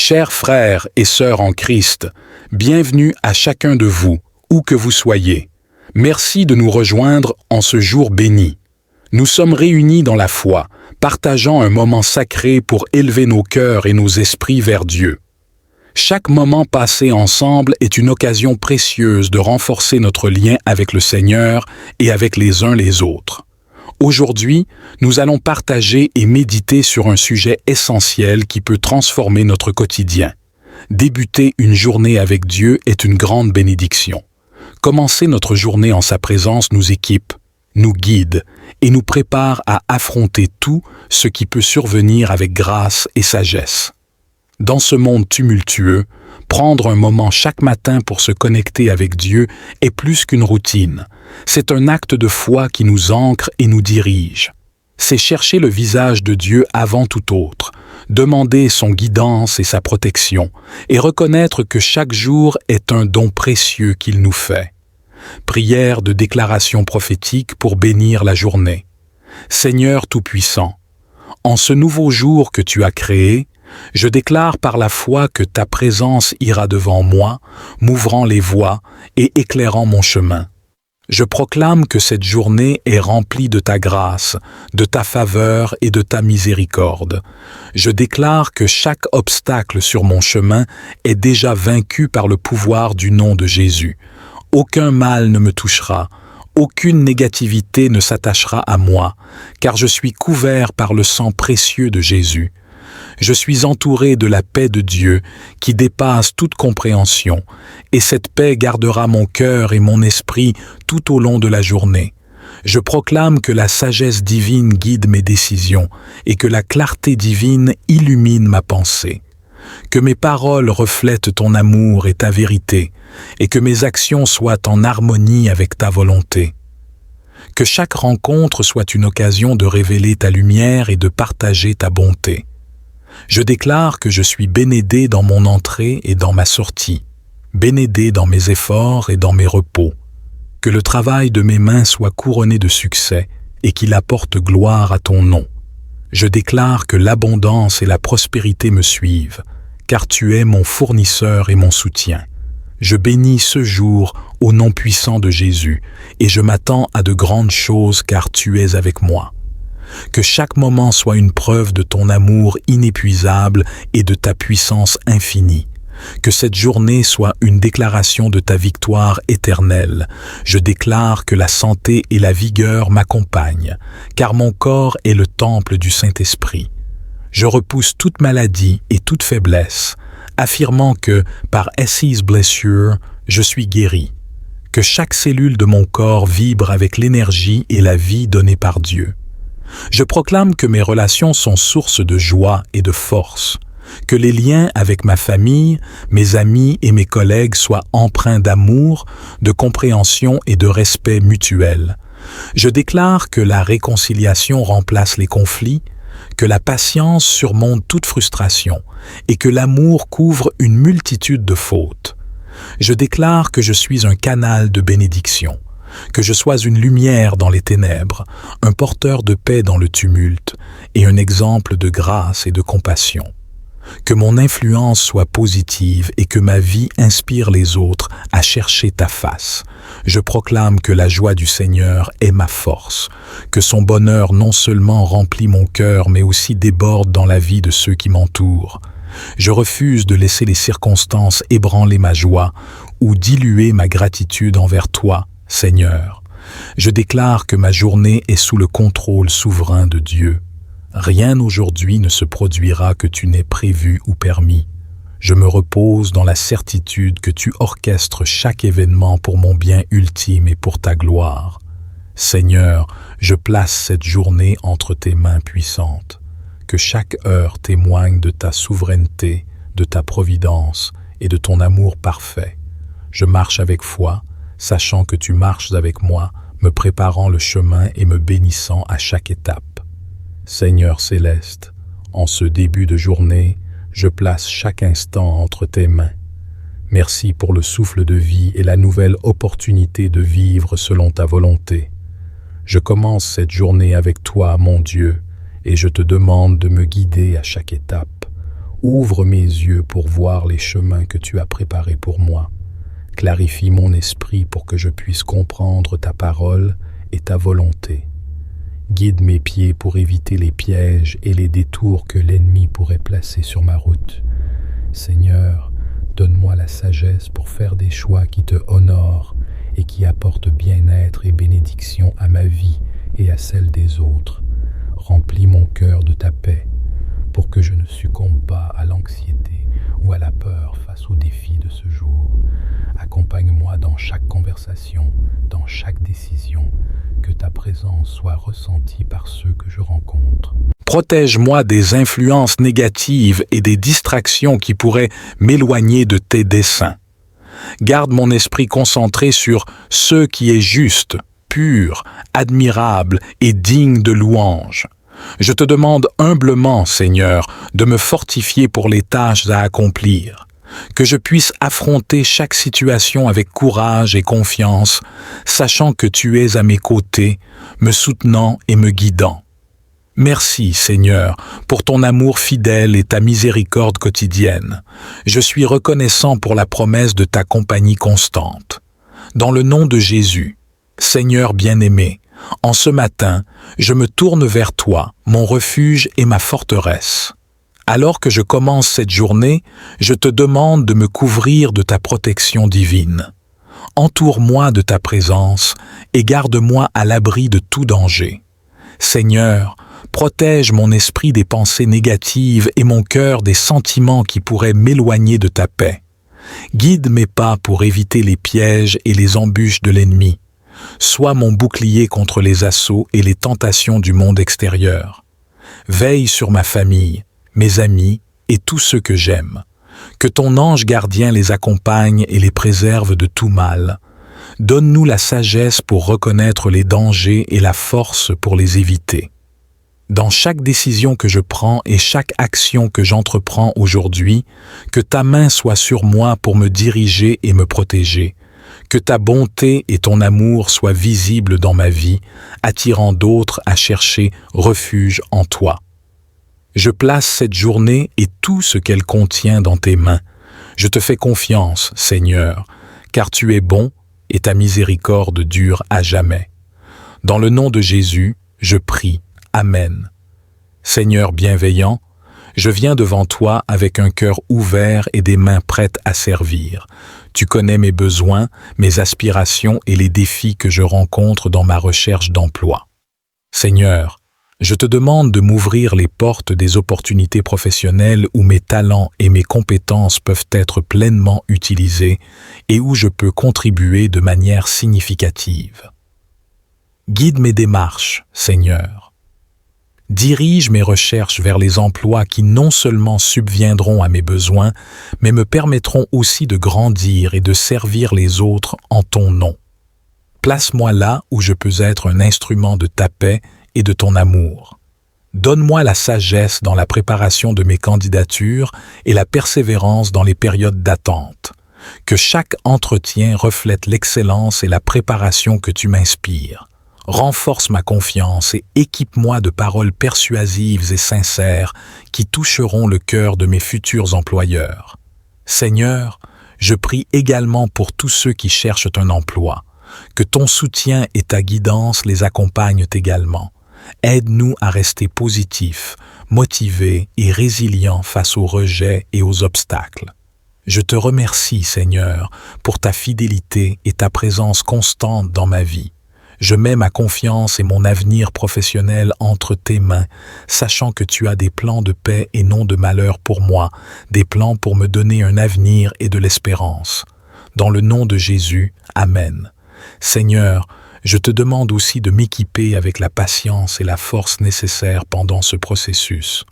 Chers frères et sœurs en Christ, bienvenue à chacun de vous, où que vous soyez. Merci de nous rejoindre en ce jour béni. Nous sommes réunis dans la foi, partageant un moment sacré pour élever nos cœurs et nos esprits vers Dieu. Chaque moment passé ensemble est une occasion précieuse de renforcer notre lien avec le Seigneur et avec les uns les autres. Aujourd'hui, nous allons partager et méditer sur un sujet essentiel qui peut transformer notre quotidien. Débuter une journée avec Dieu est une grande bénédiction. Commencer notre journée en sa présence nous équipe, nous guide et nous prépare à affronter tout ce qui peut survenir avec grâce et sagesse. Dans ce monde tumultueux, prendre un moment chaque matin pour se connecter avec Dieu est plus qu'une routine. C'est un acte de foi qui nous ancre et nous dirige. C'est chercher le visage de Dieu avant tout autre, demander son guidance et sa protection, et reconnaître que chaque jour est un don précieux qu'il nous fait. Prière de déclaration prophétique pour bénir la journée. Seigneur Tout-Puissant, en ce nouveau jour que tu as créé, je déclare par la foi que ta présence ira devant moi, m'ouvrant les voies et éclairant mon chemin. Je proclame que cette journée est remplie de ta grâce, de ta faveur et de ta miséricorde. Je déclare que chaque obstacle sur mon chemin est déjà vaincu par le pouvoir du nom de Jésus. Aucun mal ne me touchera, aucune négativité ne s'attachera à moi, car je suis couvert par le sang précieux de Jésus. Je suis entouré de la paix de Dieu qui dépasse toute compréhension, et cette paix gardera mon cœur et mon esprit tout au long de la journée. Je proclame que la sagesse divine guide mes décisions et que la clarté divine illumine ma pensée. Que mes paroles reflètent ton amour et ta vérité, et que mes actions soient en harmonie avec ta volonté. Que chaque rencontre soit une occasion de révéler ta lumière et de partager ta bonté. Je déclare que je suis bénédé dans mon entrée et dans ma sortie, bénédé dans mes efforts et dans mes repos. Que le travail de mes mains soit couronné de succès et qu'il apporte gloire à ton nom. Je déclare que l'abondance et la prospérité me suivent, car tu es mon fournisseur et mon soutien. Je bénis ce jour au nom puissant de Jésus, et je m'attends à de grandes choses car tu es avec moi. Que chaque moment soit une preuve de ton amour inépuisable et de ta puissance infinie. Que cette journée soit une déclaration de ta victoire éternelle. Je déclare que la santé et la vigueur m'accompagnent, car mon corps est le temple du Saint-Esprit. Je repousse toute maladie et toute faiblesse, affirmant que, par His blessure, je suis guéri. Que chaque cellule de mon corps vibre avec l'énergie et la vie donnée par Dieu. Je proclame que mes relations sont source de joie et de force, que les liens avec ma famille, mes amis et mes collègues soient empreints d'amour, de compréhension et de respect mutuel. Je déclare que la réconciliation remplace les conflits, que la patience surmonte toute frustration et que l'amour couvre une multitude de fautes. Je déclare que je suis un canal de bénédiction, que je sois une lumière dans les ténèbres, un porteur de paix dans le tumulte et un exemple de grâce et de compassion. Que mon influence soit positive et que ma vie inspire les autres à chercher ta face. Je proclame que la joie du Seigneur est ma force, que son bonheur non seulement remplit mon cœur mais aussi déborde dans la vie de ceux qui m'entourent. Je refuse de laisser les circonstances ébranler ma joie ou diluer ma gratitude envers toi, Seigneur. Je déclare que ma journée est sous le contrôle souverain de Dieu. Rien aujourd'hui ne se produira que tu n'aies prévu ou permis. Je me repose dans la certitude que tu orchestres chaque événement pour mon bien ultime et pour ta gloire. Seigneur, je place cette journée entre tes mains puissantes. Que chaque heure témoigne de ta souveraineté, de ta providence et de ton amour parfait. Je marche avec foi, sachant que tu marches avec moi, me préparant le chemin et me bénissant à chaque étape. Seigneur céleste, en ce début de journée, je place chaque instant entre tes mains. Merci pour le souffle de vie et la nouvelle opportunité de vivre selon ta volonté. Je commence cette journée avec toi, mon Dieu, et je te demande de me guider à chaque étape. Ouvre mes yeux pour voir les chemins que tu as préparés pour moi. Clarifie mon esprit pour que je puisse comprendre ta parole et ta volonté. Guide mes pieds pour éviter les pièges et les détours que l'ennemi pourrait placer sur ma route. Seigneur, donne-moi la sagesse pour faire des choix qui te honorent et qui apportent bien-être et bénédiction à ma vie et à celle des autres. Remplis mon cœur de ta paix pour que je ne succombe pas à l'anxiété ou à la peur face aux défis de ce jour. Accompagne-moi dans chaque conversation, dans chaque décision, que ta présence soit ressentie par ceux que je rencontre. Protège-moi des influences négatives et des distractions qui pourraient m'éloigner de tes desseins. Garde mon esprit concentré sur ce qui est juste, pur, admirable et digne de louange. Je te demande humblement, Seigneur, de me fortifier pour les tâches à accomplir, que je puisse affronter chaque situation avec courage et confiance, sachant que tu es à mes côtés, me soutenant et me guidant. Merci, Seigneur, pour ton amour fidèle et ta miséricorde quotidienne. Je suis reconnaissant pour la promesse de ta compagnie constante. Dans le nom de Jésus, Seigneur bien-aimé, en ce matin, je me tourne vers toi, mon refuge et ma forteresse. Alors que je commence cette journée, je te demande de me couvrir de ta protection divine. Entoure-moi de ta présence et garde-moi à l'abri de tout danger. Seigneur, protège mon esprit des pensées négatives et mon cœur des sentiments qui pourraient m'éloigner de ta paix. Guide mes pas pour éviter les pièges et les embûches de l'ennemi. Sois mon bouclier contre les assauts et les tentations du monde extérieur. Veille sur ma famille, mes amis et tous ceux que j'aime. Que ton ange gardien les accompagne et les préserve de tout mal. Donne-nous la sagesse pour reconnaître les dangers et la force pour les éviter. Dans chaque décision que je prends et chaque action que j'entreprends aujourd'hui, que ta main soit sur moi pour me diriger et me protéger. Que ta bonté et ton amour soient visibles dans ma vie, attirant d'autres à chercher refuge en toi. Je place cette journée et tout ce qu'elle contient dans tes mains. Je te fais confiance, Seigneur, car tu es bon et ta miséricorde dure à jamais. Dans le nom de Jésus, je prie. Amen. Seigneur bienveillant, je viens devant toi avec un cœur ouvert et des mains prêtes à servir. Tu connais mes besoins, mes aspirations et les défis que je rencontre dans ma recherche d'emploi. Seigneur, je te demande de m'ouvrir les portes des opportunités professionnelles où mes talents et mes compétences peuvent être pleinement utilisés et où je peux contribuer de manière significative. Guide mes démarches, Seigneur. Dirige mes recherches vers les emplois qui non seulement subviendront à mes besoins, mais me permettront aussi de grandir et de servir les autres en ton nom. Place-moi là où je peux être un instrument de ta paix et de ton amour. Donne-moi la sagesse dans la préparation de mes candidatures et la persévérance dans les périodes d'attente. Que chaque entretien reflète l'excellence et la préparation que tu m'inspires. Renforce ma confiance et équipe-moi de paroles persuasives et sincères qui toucheront le cœur de mes futurs employeurs. Seigneur, je prie également pour tous ceux qui cherchent un emploi. Que ton soutien et ta guidance les accompagnent également. Aide-nous à rester positifs, motivés et résilients face aux rejets et aux obstacles. Je te remercie, Seigneur, pour ta fidélité et ta présence constante dans ma vie. Je mets ma confiance et mon avenir professionnel entre tes mains, sachant que tu as des plans de paix et non de malheur pour moi, des plans pour me donner un avenir et de l'espérance. Dans le nom de Jésus, Amen. Seigneur, je te demande aussi de m'équiper avec la patience et la force nécessaires pendant ce processus.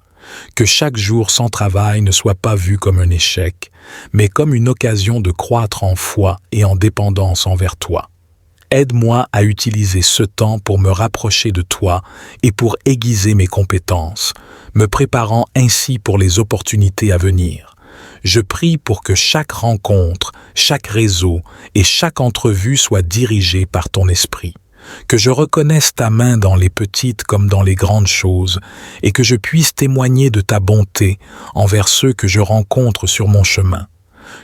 Que chaque jour sans travail ne soit pas vu comme un échec, mais comme une occasion de croître en foi et en dépendance envers toi. Aide-moi à utiliser ce temps pour me rapprocher de toi et pour aiguiser mes compétences, me préparant ainsi pour les opportunités à venir. Je prie pour que chaque rencontre, chaque réseau et chaque entrevue soit dirigée par ton esprit. que je reconnaisse ta main dans les petites comme dans les grandes choses, et que je puisse témoigner de ta bonté envers ceux que je rencontre sur mon chemin.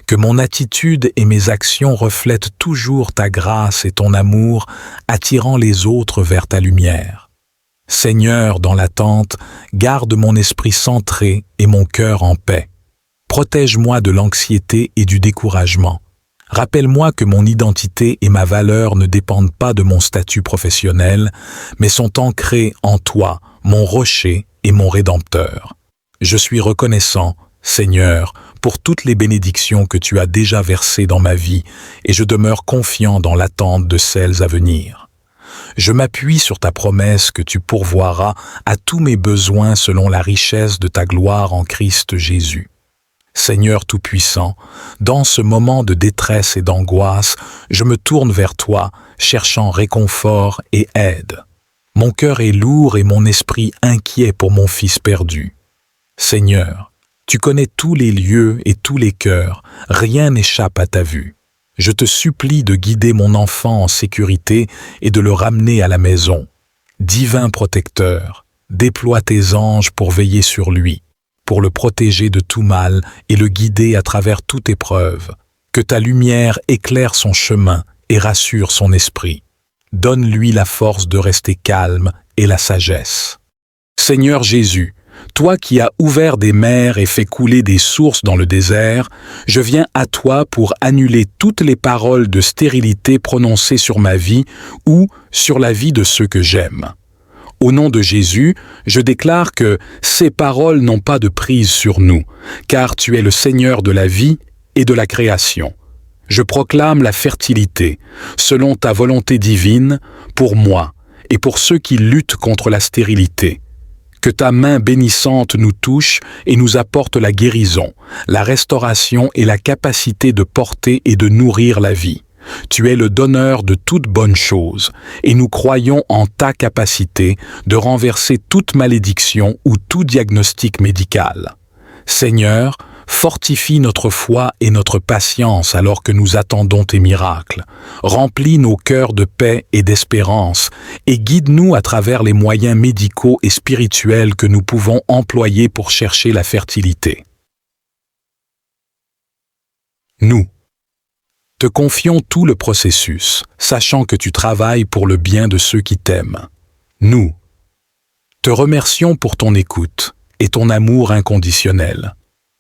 Que mon attitude et mes actions reflètent toujours ta grâce et ton amour, attirant les autres vers ta lumière. Seigneur, dans l'attente, garde mon esprit centré et mon cœur en paix. Protège-moi de l'anxiété et du découragement. Rappelle-moi que mon identité et ma valeur ne dépendent pas de mon statut professionnel, mais sont ancrées en toi, mon rocher et mon rédempteur. Je suis reconnaissant, Seigneur, pour toutes les bénédictions que tu as déjà versées dans ma vie, et je demeure confiant dans l'attente de celles à venir. Je m'appuie sur ta promesse que tu pourvoiras à tous mes besoins selon la richesse de ta gloire en Christ Jésus. Seigneur Tout-Puissant, dans ce moment de détresse et d'angoisse, je me tourne vers toi, cherchant réconfort et aide. Mon cœur est lourd et mon esprit inquiet pour mon fils perdu. Seigneur, tu connais tous les lieux et tous les cœurs, rien n'échappe à ta vue. Je te supplie de guider mon enfant en sécurité et de le ramener à la maison. Divin protecteur, déploie tes anges pour veiller sur lui, pour le protéger de tout mal et le guider à travers toute épreuve. Que ta lumière éclaire son chemin et rassure son esprit. Donne-lui la force de rester calme et la sagesse. Seigneur Jésus, toi qui as ouvert des mers et fait couler des sources dans le désert, je viens à toi pour annuler toutes les paroles de stérilité prononcées sur ma vie ou sur la vie de ceux que j'aime. Au nom de Jésus, je déclare que ces paroles n'ont pas de prise sur nous, car tu es le Seigneur de la vie et de la création. Je proclame la fertilité, selon ta volonté divine, pour moi et pour ceux qui luttent contre la stérilité. Que ta main bénissante nous touche et nous apporte la guérison, la restauration et la capacité de porter et de nourrir la vie. Tu es le donneur de toute bonne chose, et nous croyons en ta capacité de renverser toute malédiction ou tout diagnostic médical. Seigneur, fortifie notre foi et notre patience alors que nous attendons tes miracles. Remplis nos cœurs de paix et d'espérance, et guide-nous à travers les moyens médicaux et spirituels que nous pouvons employer pour chercher la fertilité. Nous te confions tout le processus, sachant que tu travailles pour le bien de ceux qui t'aiment. Nous te remercions pour ton écoute et ton amour inconditionnel.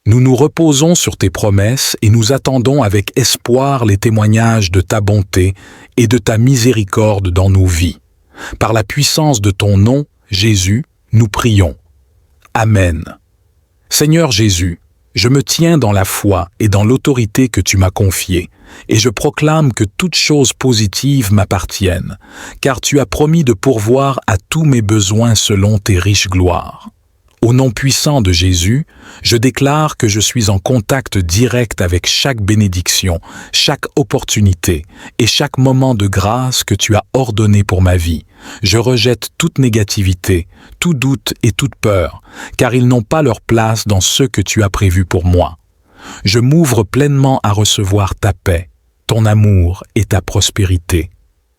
Nous nous reposons sur tes promesses et nous attendons avec espoir les témoignages de ta bonté et de ta miséricorde dans nos vies. Par la puissance de ton nom, Jésus, nous prions. Amen. Seigneur Jésus, je me tiens dans la foi et dans l'autorité que tu m'as confiée, et je proclame que toutes choses positives m'appartiennent, car tu as promis de pourvoir à tous mes besoins selon tes riches gloires. Au nom puissant de Jésus, je déclare que je suis en contact direct avec chaque bénédiction, chaque opportunité et chaque moment de grâce que tu as ordonné pour ma vie. Je rejette toute négativité, tout doute et toute peur, car ils n'ont pas leur place dans ce que tu as prévu pour moi. Je m'ouvre pleinement à recevoir ta paix, ton amour et ta prospérité.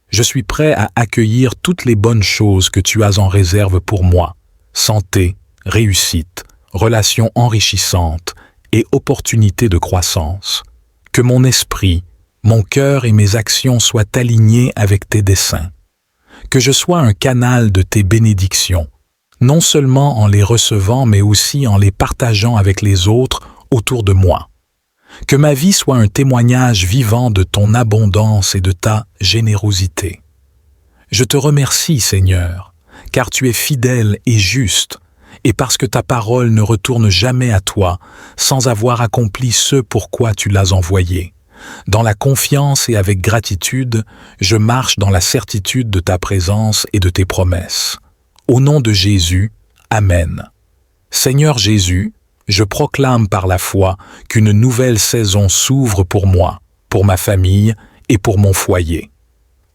Je suis prêt à accueillir toutes les bonnes choses que tu as en réserve pour moi. Santé, réussite, relations enrichissantes et opportunités de croissance. Que mon esprit, mon cœur et mes actions soient alignés avec tes desseins. Que je sois un canal de tes bénédictions, non seulement en les recevant mais aussi en les partageant avec les autres autour de moi. Que ma vie soit un témoignage vivant de ton abondance et de ta générosité. Je te remercie, Seigneur, car tu es fidèle et juste, et parce que ta parole ne retourne jamais à toi sans avoir accompli ce pourquoi tu l'as envoyée. Dans la confiance et avec gratitude, je marche dans la certitude de ta présence et de tes promesses. Au nom de Jésus, Amen. Seigneur Jésus, je proclame par la foi qu'une nouvelle saison s'ouvre pour moi, pour ma famille et pour mon foyer.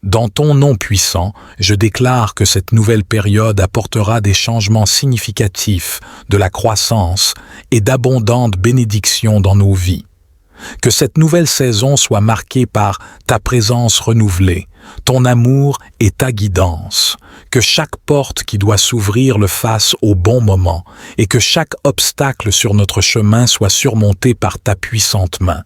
Dans ton nom puissant, je déclare que cette nouvelle période apportera des changements significatifs, de la croissance et d'abondantes bénédictions dans nos vies. Que cette nouvelle saison soit marquée par ta présence renouvelée, ton amour et ta guidance, que chaque porte qui doit s'ouvrir le fasse au bon moment et que chaque obstacle sur notre chemin soit surmonté par ta puissante main.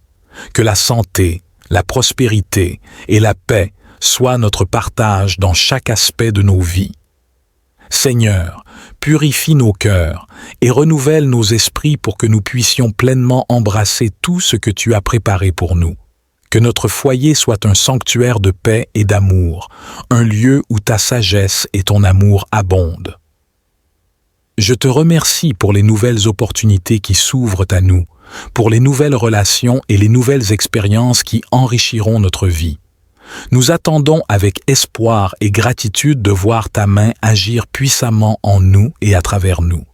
Que la santé, la prospérité et la paix soient notre partage dans chaque aspect de nos vies. Seigneur, purifie nos cœurs et renouvelle nos esprits pour que nous puissions pleinement embrasser tout ce que tu as préparé pour nous. Que notre foyer soit un sanctuaire de paix et d'amour, un lieu où ta sagesse et ton amour abondent. Je te remercie pour les nouvelles opportunités qui s'ouvrent à nous, pour les nouvelles relations et les nouvelles expériences qui enrichiront notre vie. Nous attendons avec espoir et gratitude de voir ta main agir puissamment en nous et à travers nous.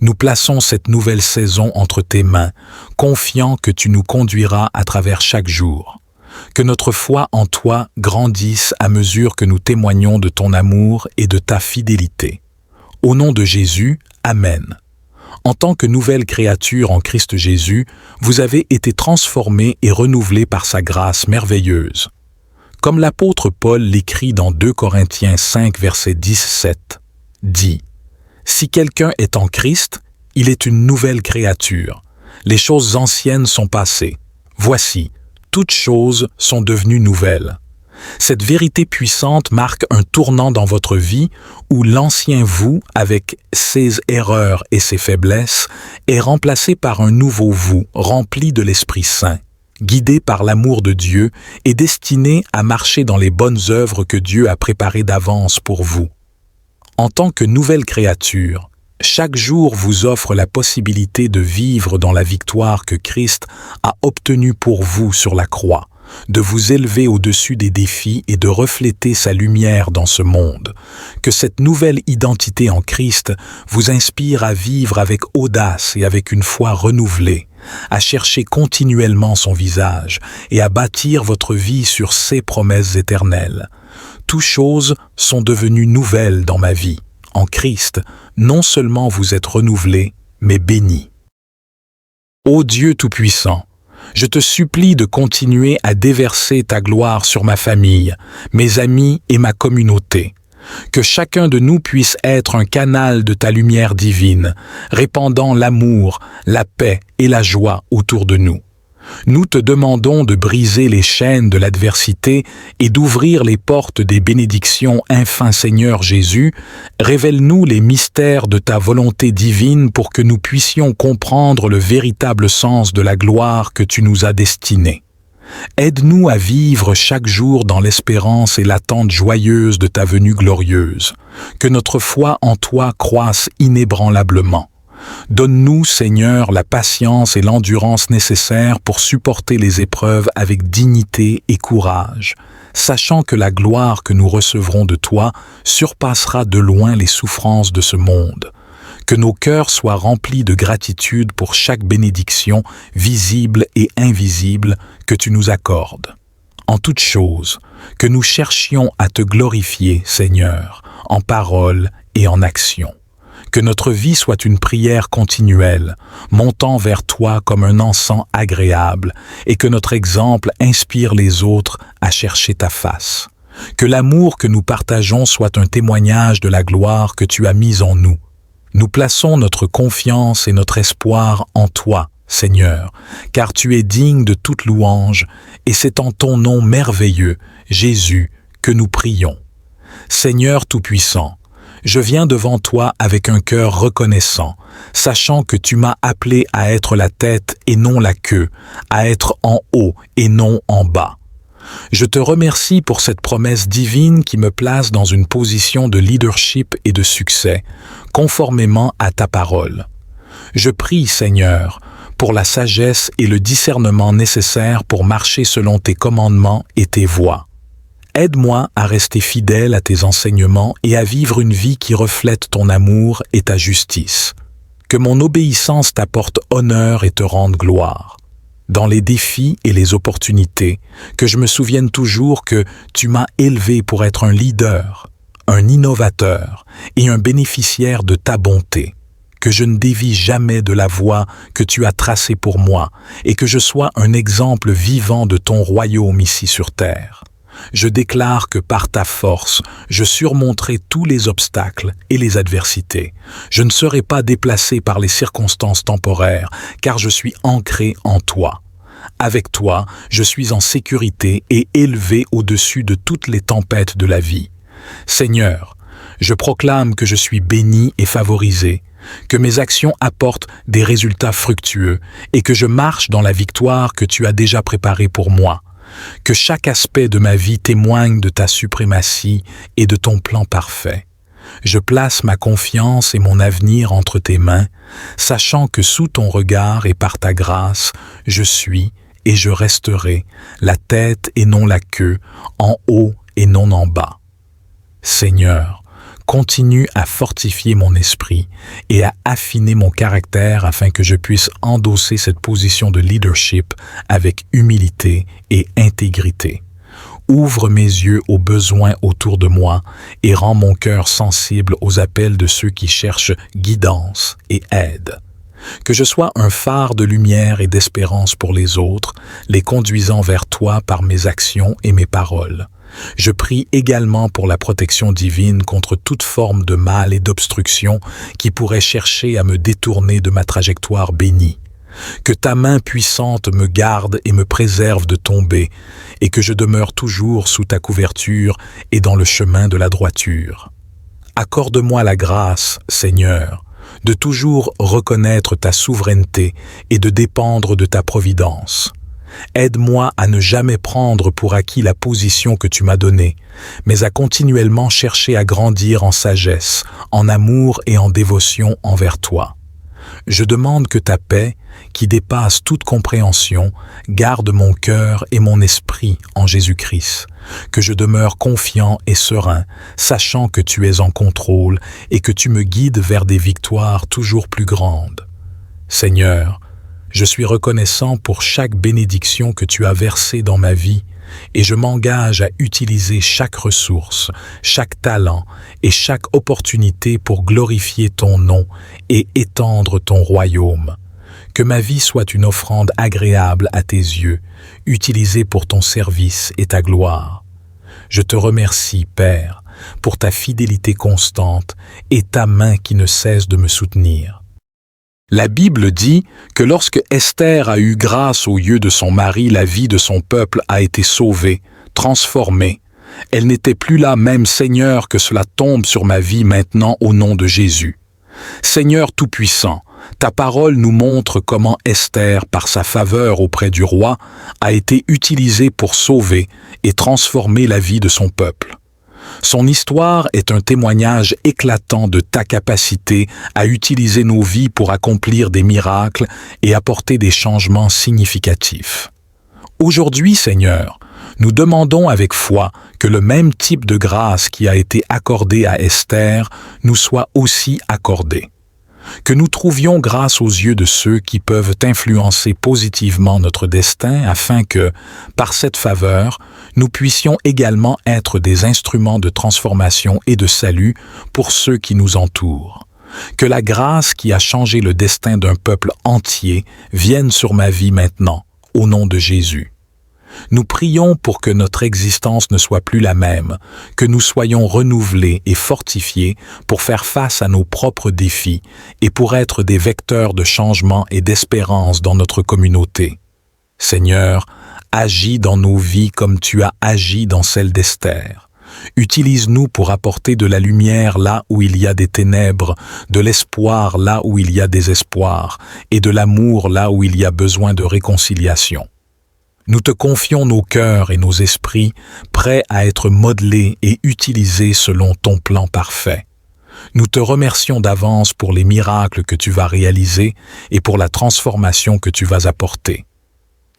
Nous plaçons cette nouvelle saison entre tes mains, confiants que tu nous conduiras à travers chaque jour. Que notre foi en toi grandisse à mesure que nous témoignons de ton amour et de ta fidélité. Au nom de Jésus, Amen. En tant que nouvelle créature en Christ Jésus, vous avez été transformés et renouvelés par sa grâce merveilleuse. Comme l'apôtre Paul l'écrit dans 2 Corinthiens 5, verset 17, dit « Si quelqu'un est en Christ, il est une nouvelle créature. Les choses anciennes sont passées. Voici, toutes choses sont devenues nouvelles. » Cette vérité puissante marque un tournant dans votre vie où l'ancien vous, avec ses erreurs et ses faiblesses, est remplacé par un nouveau vous rempli de l'Esprit Saint, guidé par l'amour de Dieu et destiné à marcher dans les bonnes œuvres que Dieu a préparées d'avance pour vous. En tant que nouvelle créature, chaque jour vous offre la possibilité de vivre dans la victoire que Christ a obtenue pour vous sur la croix, de vous élever au-dessus des défis et de refléter sa lumière dans ce monde. Que cette nouvelle identité en Christ vous inspire à vivre avec audace et avec une foi renouvelée, à chercher continuellement son visage et à bâtir votre vie sur ses promesses éternelles. Toutes choses sont devenues nouvelles dans ma vie. En Christ, non seulement vous êtes renouvelés, mais bénis. Ô Dieu Tout-Puissant, je te supplie de continuer à déverser ta gloire sur ma famille, mes amis et ma communauté. Que chacun de nous puisse être un canal de ta lumière divine, répandant l'amour, la paix et la joie autour de nous. Nous te demandons de briser les chaînes de l'adversité et d'ouvrir les portes des bénédictions, infin Seigneur Jésus. Révèle-nous les mystères de ta volonté divine pour que nous puissions comprendre le véritable sens de la gloire que tu nous as destinée. Aide-nous à vivre chaque jour dans l'espérance et l'attente joyeuse de ta venue glorieuse. Que notre foi en toi croisse inébranlablement. Donne-nous, Seigneur, la patience et l'endurance nécessaires pour supporter les épreuves avec dignité et courage, sachant que la gloire que nous recevrons de toi surpassera de loin les souffrances de ce monde. Que nos cœurs soient remplis de gratitude pour chaque bénédiction, visible et invisible, que tu nous accordes. En toutes choses, que nous cherchions à te glorifier, Seigneur, en parole et en action. Que notre vie soit une prière continuelle, montant vers toi comme un encens agréable, et que notre exemple inspire les autres à chercher ta face. Que l'amour que nous partageons soit un témoignage de la gloire que tu as mise en nous. Nous plaçons notre confiance et notre espoir en toi, Seigneur, car tu es digne de toute louange, et c'est en ton nom merveilleux, Jésus, que nous prions. Seigneur Tout-Puissant, je viens devant toi avec un cœur reconnaissant, sachant que tu m'as appelé à être la tête et non la queue, à être en haut et non en bas. Je te remercie pour cette promesse divine qui me place dans une position de leadership et de succès, conformément à ta parole. Je prie, Seigneur, pour la sagesse et le discernement nécessaires pour marcher selon tes commandements et tes voies. Aide-moi à rester fidèle à tes enseignements et à vivre une vie qui reflète ton amour et ta justice. Que mon obéissance t'apporte honneur et te rende gloire. Dans les défis et les opportunités, que je me souvienne toujours que tu m'as élevé pour être un leader, un innovateur et un bénéficiaire de ta bonté. Que je ne dévie jamais de la voie que tu as tracée pour moi et que je sois un exemple vivant de ton royaume ici sur terre. Je déclare que par ta force, je surmonterai tous les obstacles et les adversités. Je ne serai pas déplacé par les circonstances temporaires, car je suis ancré en toi. Avec toi, je suis en sécurité et élevé au-dessus de toutes les tempêtes de la vie. Seigneur, je proclame que je suis béni et favorisé, que mes actions apportent des résultats fructueux et que je marche dans la victoire que tu as déjà préparée pour moi. Que chaque aspect de ma vie témoigne de ta suprématie et de ton plan parfait. Je place ma confiance et mon avenir entre tes mains, sachant que sous ton regard et par ta grâce, je suis et je resterai, la tête et non la queue, en haut et non en bas. Seigneur, continue à fortifier mon esprit et à affiner mon caractère afin que je puisse endosser cette position de leadership avec humilité et intégrité. Ouvre mes yeux aux besoins autour de moi et rends mon cœur sensible aux appels de ceux qui cherchent guidance et aide. Que je sois un phare de lumière et d'espérance pour les autres, les conduisant vers toi par mes actions et mes paroles. Je prie également pour la protection divine contre toute forme de mal et d'obstruction qui pourrait chercher à me détourner de ma trajectoire bénie. Que ta main puissante me garde et me préserve de tomber, et que je demeure toujours sous ta couverture et dans le chemin de la droiture. Accorde-moi la grâce, Seigneur, de toujours reconnaître ta souveraineté et de dépendre de ta providence. Aide-moi à ne jamais prendre pour acquis la position que tu m'as donnée, mais à continuellement chercher à grandir en sagesse, en amour et en dévotion envers toi. Je demande que ta paix, qui dépasse toute compréhension, garde mon cœur et mon esprit en Jésus-Christ, que je demeure confiant et serein, sachant que tu es en contrôle et que tu me guides vers des victoires toujours plus grandes. Seigneur, je suis reconnaissant pour chaque bénédiction que tu as versée dans ma vie et je m'engage à utiliser chaque ressource, chaque talent et chaque opportunité pour glorifier ton nom et étendre ton royaume. Que ma vie soit une offrande agréable à tes yeux, utilisée pour ton service et ta gloire. Je te remercie, Père, pour ta fidélité constante et ta main qui ne cesse de me soutenir. La Bible dit que lorsque Esther a eu grâce aux yeux de son mari, la vie de son peuple a été sauvée, transformée. Elle n'était plus là, même Seigneur, que cela tombe sur ma vie maintenant au nom de Jésus. Seigneur Tout-Puissant, ta parole nous montre comment Esther, par sa faveur auprès du roi, a été utilisée pour sauver et transformer la vie de son peuple. Son histoire est un témoignage éclatant de ta capacité à utiliser nos vies pour accomplir des miracles et apporter des changements significatifs. Aujourd'hui, Seigneur, nous demandons avec foi que le même type de grâce qui a été accordé à Esther nous soit aussi accordé. Que nous trouvions grâce aux yeux de ceux qui peuvent influencer positivement notre destin afin que, par cette faveur, nous puissions également être des instruments de transformation et de salut pour ceux qui nous entourent. Que la grâce qui a changé le destin d'un peuple entier vienne sur ma vie maintenant, au nom de Jésus. Nous prions pour que notre existence ne soit plus la même, que nous soyons renouvelés et fortifiés pour faire face à nos propres défis et pour être des vecteurs de changement et d'espérance dans notre communauté. Seigneur, agis dans nos vies comme tu as agi dans celle d'Esther. Utilise-nous pour apporter de la lumière là où il y a des ténèbres, de l'espoir là où il y a des espoirs et de l'amour là où il y a besoin de réconciliation. Nous te confions nos cœurs et nos esprits, prêts à être modelés et utilisés selon ton plan parfait. Nous te remercions d'avance pour les miracles que tu vas réaliser et pour la transformation que tu vas apporter.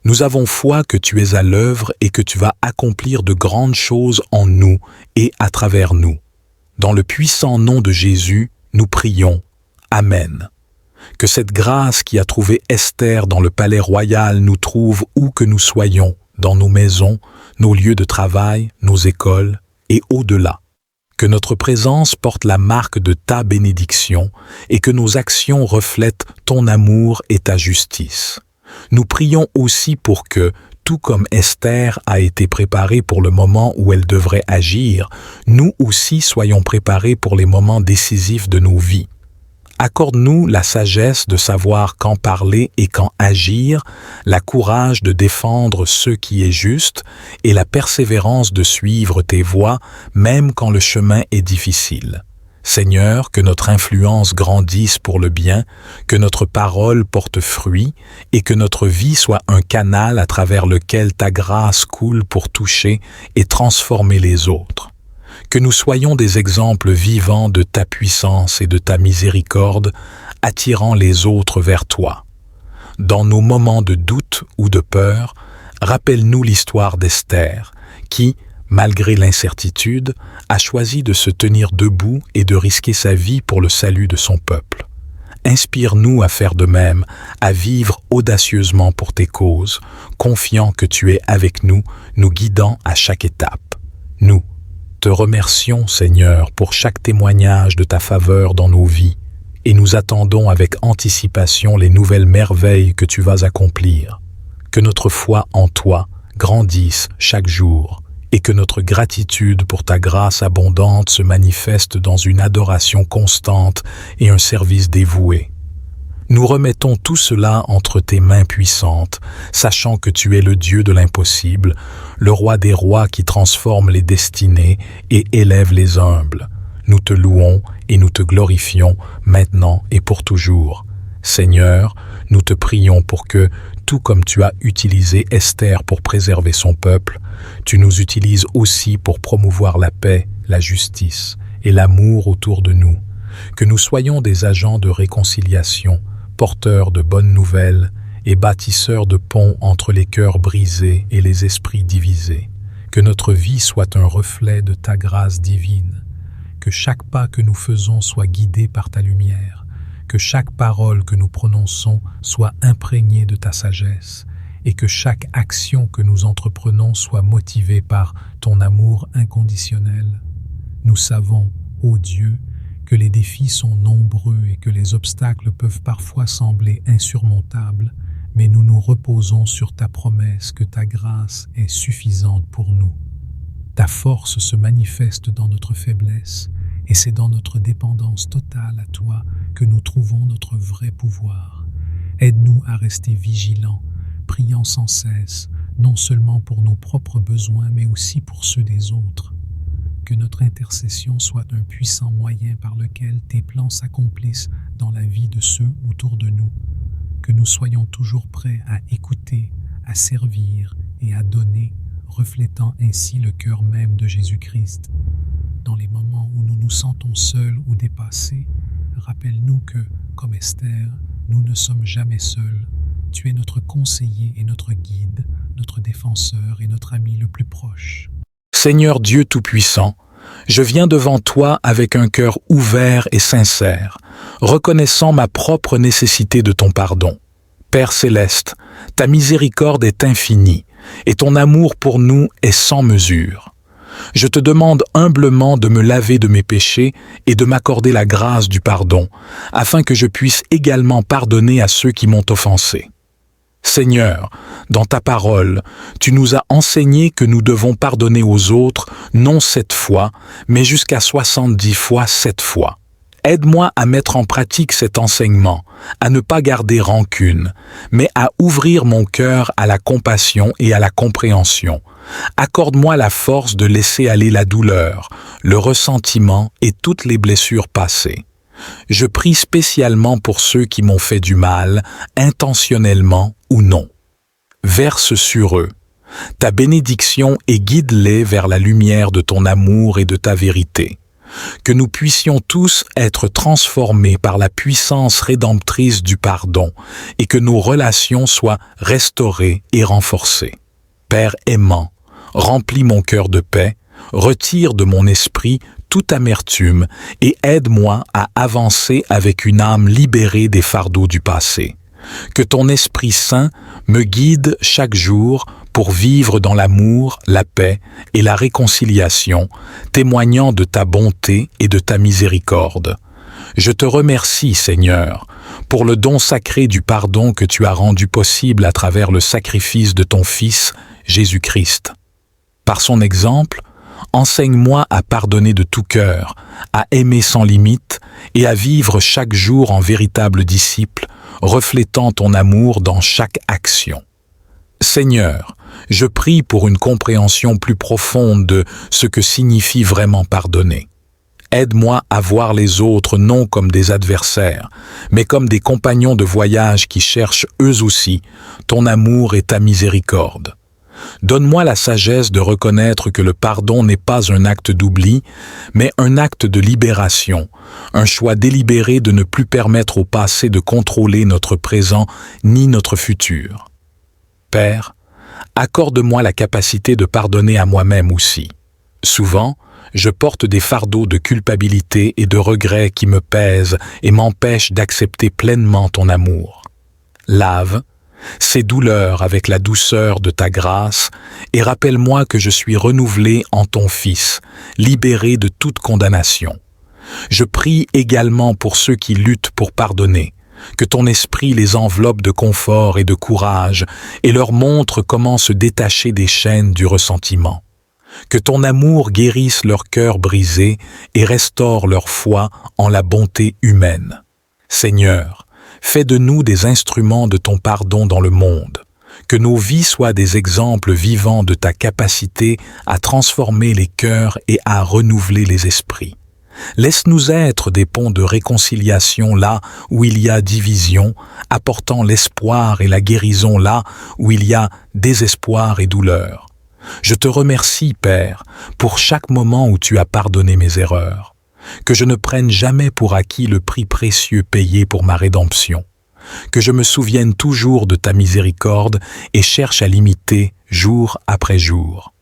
Nous avons foi que tu es à l'œuvre et que tu vas accomplir de grandes choses en nous et à travers nous. Dans le puissant nom de Jésus, nous prions. Amen. Que cette grâce qui a trouvé Esther dans le palais royal nous trouve où que nous soyons, dans nos maisons, nos lieux de travail, nos écoles et au-delà. Que notre présence porte la marque de ta bénédiction et que nos actions reflètent ton amour et ta justice. Nous prions aussi pour que, tout comme Esther a été préparée pour le moment où elle devrait agir, nous aussi soyons préparés pour les moments décisifs de nos vies. Accorde-nous la sagesse de savoir quand parler et quand agir, la courage de défendre ce qui est juste et la persévérance de suivre tes voies, même quand le chemin est difficile. Seigneur, que notre influence grandisse pour le bien, que notre parole porte fruit et que notre vie soit un canal à travers lequel ta grâce coule pour toucher et transformer les autres. Que nous soyons des exemples vivants de ta puissance et de ta miséricorde, attirant les autres vers toi. Dans nos moments de doute ou de peur, rappelle-nous l'histoire d'Esther, qui, malgré l'incertitude, a choisi de se tenir debout et de risquer sa vie pour le salut de son peuple. Inspire-nous à faire de même, à vivre audacieusement pour tes causes, confiant que tu es avec nous, nous guidant à chaque étape. Nous te remercions, Seigneur, pour chaque témoignage de ta faveur dans nos vies, et nous attendons avec anticipation les nouvelles merveilles que tu vas accomplir. Que notre foi en toi grandisse chaque jour, et que notre gratitude pour ta grâce abondante se manifeste dans une adoration constante et un service dévoué. Nous remettons tout cela entre tes mains puissantes, sachant que tu es le Dieu de l'impossible, le roi des rois qui transforme les destinées et élève les humbles. Nous te louons et nous te glorifions maintenant et pour toujours. Seigneur, nous te prions pour que, tout comme tu as utilisé Esther pour préserver son peuple, tu nous utilises aussi pour promouvoir la paix, la justice et l'amour autour de nous. Que nous soyons des agents de réconciliation, porteurs de bonnes nouvelles et bâtisseurs de ponts entre les cœurs brisés et les esprits divisés. Que notre vie soit un reflet de ta grâce divine. Que chaque pas que nous faisons soit guidé par ta lumière. Que chaque parole que nous prononçons soit imprégnée de ta sagesse. Et que chaque action que nous entreprenons soit motivée par ton amour inconditionnel. Nous savons, ô Dieu, que les défis sont nombreux et que les obstacles peuvent parfois sembler insurmontables, mais nous nous reposons sur ta promesse que ta grâce est suffisante pour nous. Ta force se manifeste dans notre faiblesse, et c'est dans notre dépendance totale à toi que nous trouvons notre vrai pouvoir. Aide-nous à rester vigilants, priant sans cesse, non seulement pour nos propres besoins, mais aussi pour ceux des autres. Que notre intercession soit un puissant moyen par lequel tes plans s'accomplissent dans la vie de ceux autour de nous. Que nous soyons toujours prêts à écouter, à servir et à donner, reflétant ainsi le cœur même de Jésus-Christ. Dans les moments où nous nous sentons seuls ou dépassés, rappelle-nous que, comme Esther, nous ne sommes jamais seuls. Tu es notre conseiller et notre guide, notre défenseur et notre ami le plus proche. Seigneur Dieu Tout-Puissant, je viens devant toi avec un cœur ouvert et sincère, reconnaissant ma propre nécessité de ton pardon. Père céleste, ta miséricorde est infinie, et ton amour pour nous est sans mesure. Je te demande humblement de me laver de mes péchés et de m'accorder la grâce du pardon, afin que je puisse également pardonner à ceux qui m'ont offensé. Seigneur, dans ta parole, tu nous as enseigné que nous devons pardonner aux autres, non 7 fois, mais jusqu'à 70 fois 7 fois. Aide-moi à mettre en pratique cet enseignement, à ne pas garder rancune, mais à ouvrir mon cœur à la compassion et à la compréhension. Accorde-moi la force de laisser aller la douleur, le ressentiment et toutes les blessures passées. Je prie spécialement pour ceux qui m'ont fait du mal, intentionnellement ou non. Verse sur eux ta bénédiction et guide-les vers la lumière de ton amour et de ta vérité. Que nous puissions tous être transformés par la puissance rédemptrice du pardon et que nos relations soient restaurées et renforcées. Père aimant, remplis mon cœur de paix, retire de mon esprit toute amertume et aide-moi à avancer avec une âme libérée des fardeaux du passé. Que ton Esprit Saint me guide chaque jour pour vivre dans l'amour, la paix et la réconciliation, témoignant de ta bonté et de ta miséricorde. Je te remercie, Seigneur, pour le don sacré du pardon que tu as rendu possible à travers le sacrifice de ton Fils, Jésus-Christ. Par son exemple, enseigne-moi à pardonner de tout cœur, à aimer sans limite et à vivre chaque jour en véritable disciple, reflétant ton amour dans chaque action. Seigneur, je prie pour une compréhension plus profonde de ce que signifie vraiment pardonner. Aide-moi à voir les autres non comme des adversaires, mais comme des compagnons de voyage qui cherchent eux aussi ton amour et ta miséricorde. Donne-moi la sagesse de reconnaître que le pardon n'est pas un acte d'oubli, mais un acte de libération, un choix délibéré de ne plus permettre au passé de contrôler notre présent ni notre futur. Père, accorde-moi la capacité de pardonner à moi-même aussi. Souvent, je porte des fardeaux de culpabilité et de regret qui me pèsent et m'empêchent d'accepter pleinement ton amour. Lave ces douleurs avec la douceur de ta grâce et rappelle-moi que je suis renouvelé en ton Fils, libéré de toute condamnation. Je prie également pour ceux qui luttent pour pardonner, que ton esprit les enveloppe de confort et de courage et leur montre comment se détacher des chaînes du ressentiment. Que ton amour guérisse leur cœur brisé et restaure leur foi en la bonté humaine. Seigneur, fais de nous des instruments de ton pardon dans le monde. Que nos vies soient des exemples vivants de ta capacité à transformer les cœurs et à renouveler les esprits. Laisse-nous être des ponts de réconciliation là où il y a division, apportant l'espoir et la guérison là où il y a désespoir et douleur. Je te remercie, Père, pour chaque moment où tu as pardonné mes erreurs. Que je ne prenne jamais pour acquis le prix précieux payé pour ma rédemption. Que je me souvienne toujours de ta miséricorde et cherche à l'imiter jour après jour.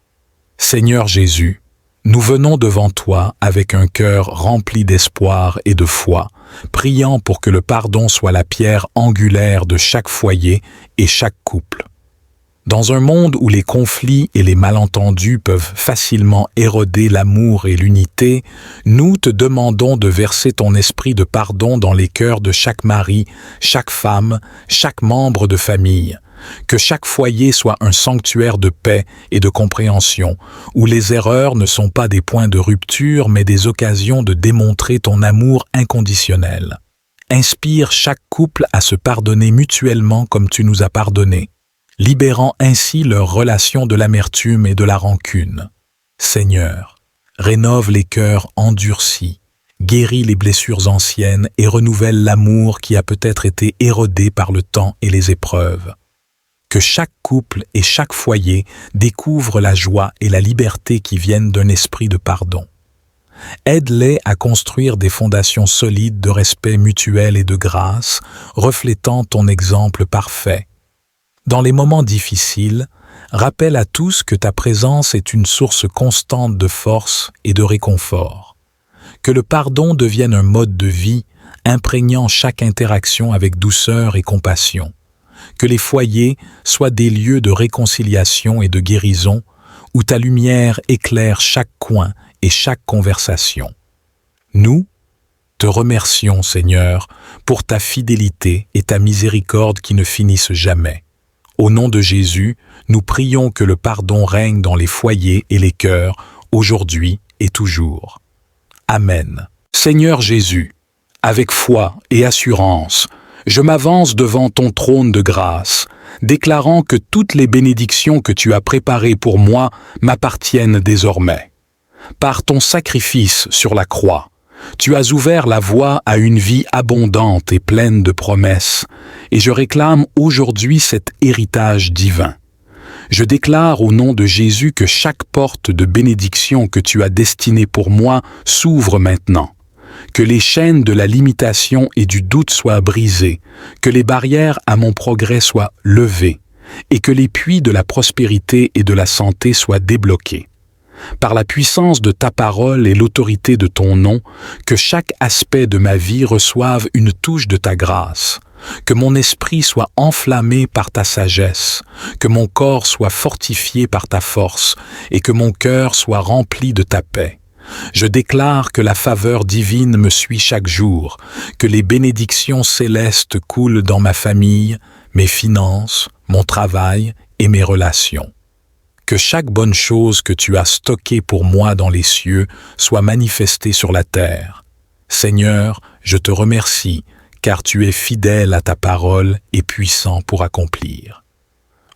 Seigneur Jésus, nous venons devant toi avec un cœur rempli d'espoir et de foi, priant pour que le pardon soit la pierre angulaire de chaque foyer et chaque couple. Dans un monde où les conflits et les malentendus peuvent facilement éroder l'amour et l'unité, nous te demandons de verser ton esprit de pardon dans les cœurs de chaque mari, chaque femme, chaque membre de famille. Que chaque foyer soit un sanctuaire de paix et de compréhension, où les erreurs ne sont pas des points de rupture, mais des occasions de démontrer ton amour inconditionnel. Inspire chaque couple à se pardonner mutuellement comme tu nous as pardonné, libérant ainsi leur relation de l'amertume et de la rancune. Seigneur, rénove les cœurs endurcis, guéris les blessures anciennes et renouvelle l'amour qui a peut-être été érodé par le temps et les épreuves. Que chaque couple et chaque foyer découvre la joie et la liberté qui viennent d'un esprit de pardon. Aide-les à construire des fondations solides de respect mutuel et de grâce, reflétant ton exemple parfait. Dans les moments difficiles, rappelle à tous que ta présence est une source constante de force et de réconfort. Que le pardon devienne un mode de vie, imprégnant chaque interaction avec douceur et compassion. Que les foyers soient des lieux de réconciliation et de guérison, où ta lumière éclaire chaque coin et chaque conversation. Nous te remercions, Seigneur, pour ta fidélité et ta miséricorde qui ne finissent jamais. Au nom de Jésus, nous prions que le pardon règne dans les foyers et les cœurs, aujourd'hui et toujours. Amen. Seigneur Jésus, avec foi et assurance, je m'avance devant ton trône de grâce, déclarant que toutes les bénédictions que tu as préparées pour moi m'appartiennent désormais. Par ton sacrifice sur la croix, tu as ouvert la voie à une vie abondante et pleine de promesses, et je réclame aujourd'hui cet héritage divin. Je déclare au nom de Jésus que chaque porte de bénédiction que tu as destinée pour moi s'ouvre maintenant. Que les chaînes de la limitation et du doute soient brisées, que les barrières à mon progrès soient levées, et que les puits de la prospérité et de la santé soient débloqués. Par la puissance de ta parole et l'autorité de ton nom, que chaque aspect de ma vie reçoive une touche de ta grâce, que mon esprit soit enflammé par ta sagesse, que mon corps soit fortifié par ta force et que mon cœur soit rempli de ta paix. Je déclare que la faveur divine me suit chaque jour, que les bénédictions célestes coulent dans ma famille, mes finances, mon travail et mes relations. Que chaque bonne chose que tu as stockée pour moi dans les cieux soit manifestée sur la terre. Seigneur, je te remercie, car tu es fidèle à ta parole et puissant pour accomplir.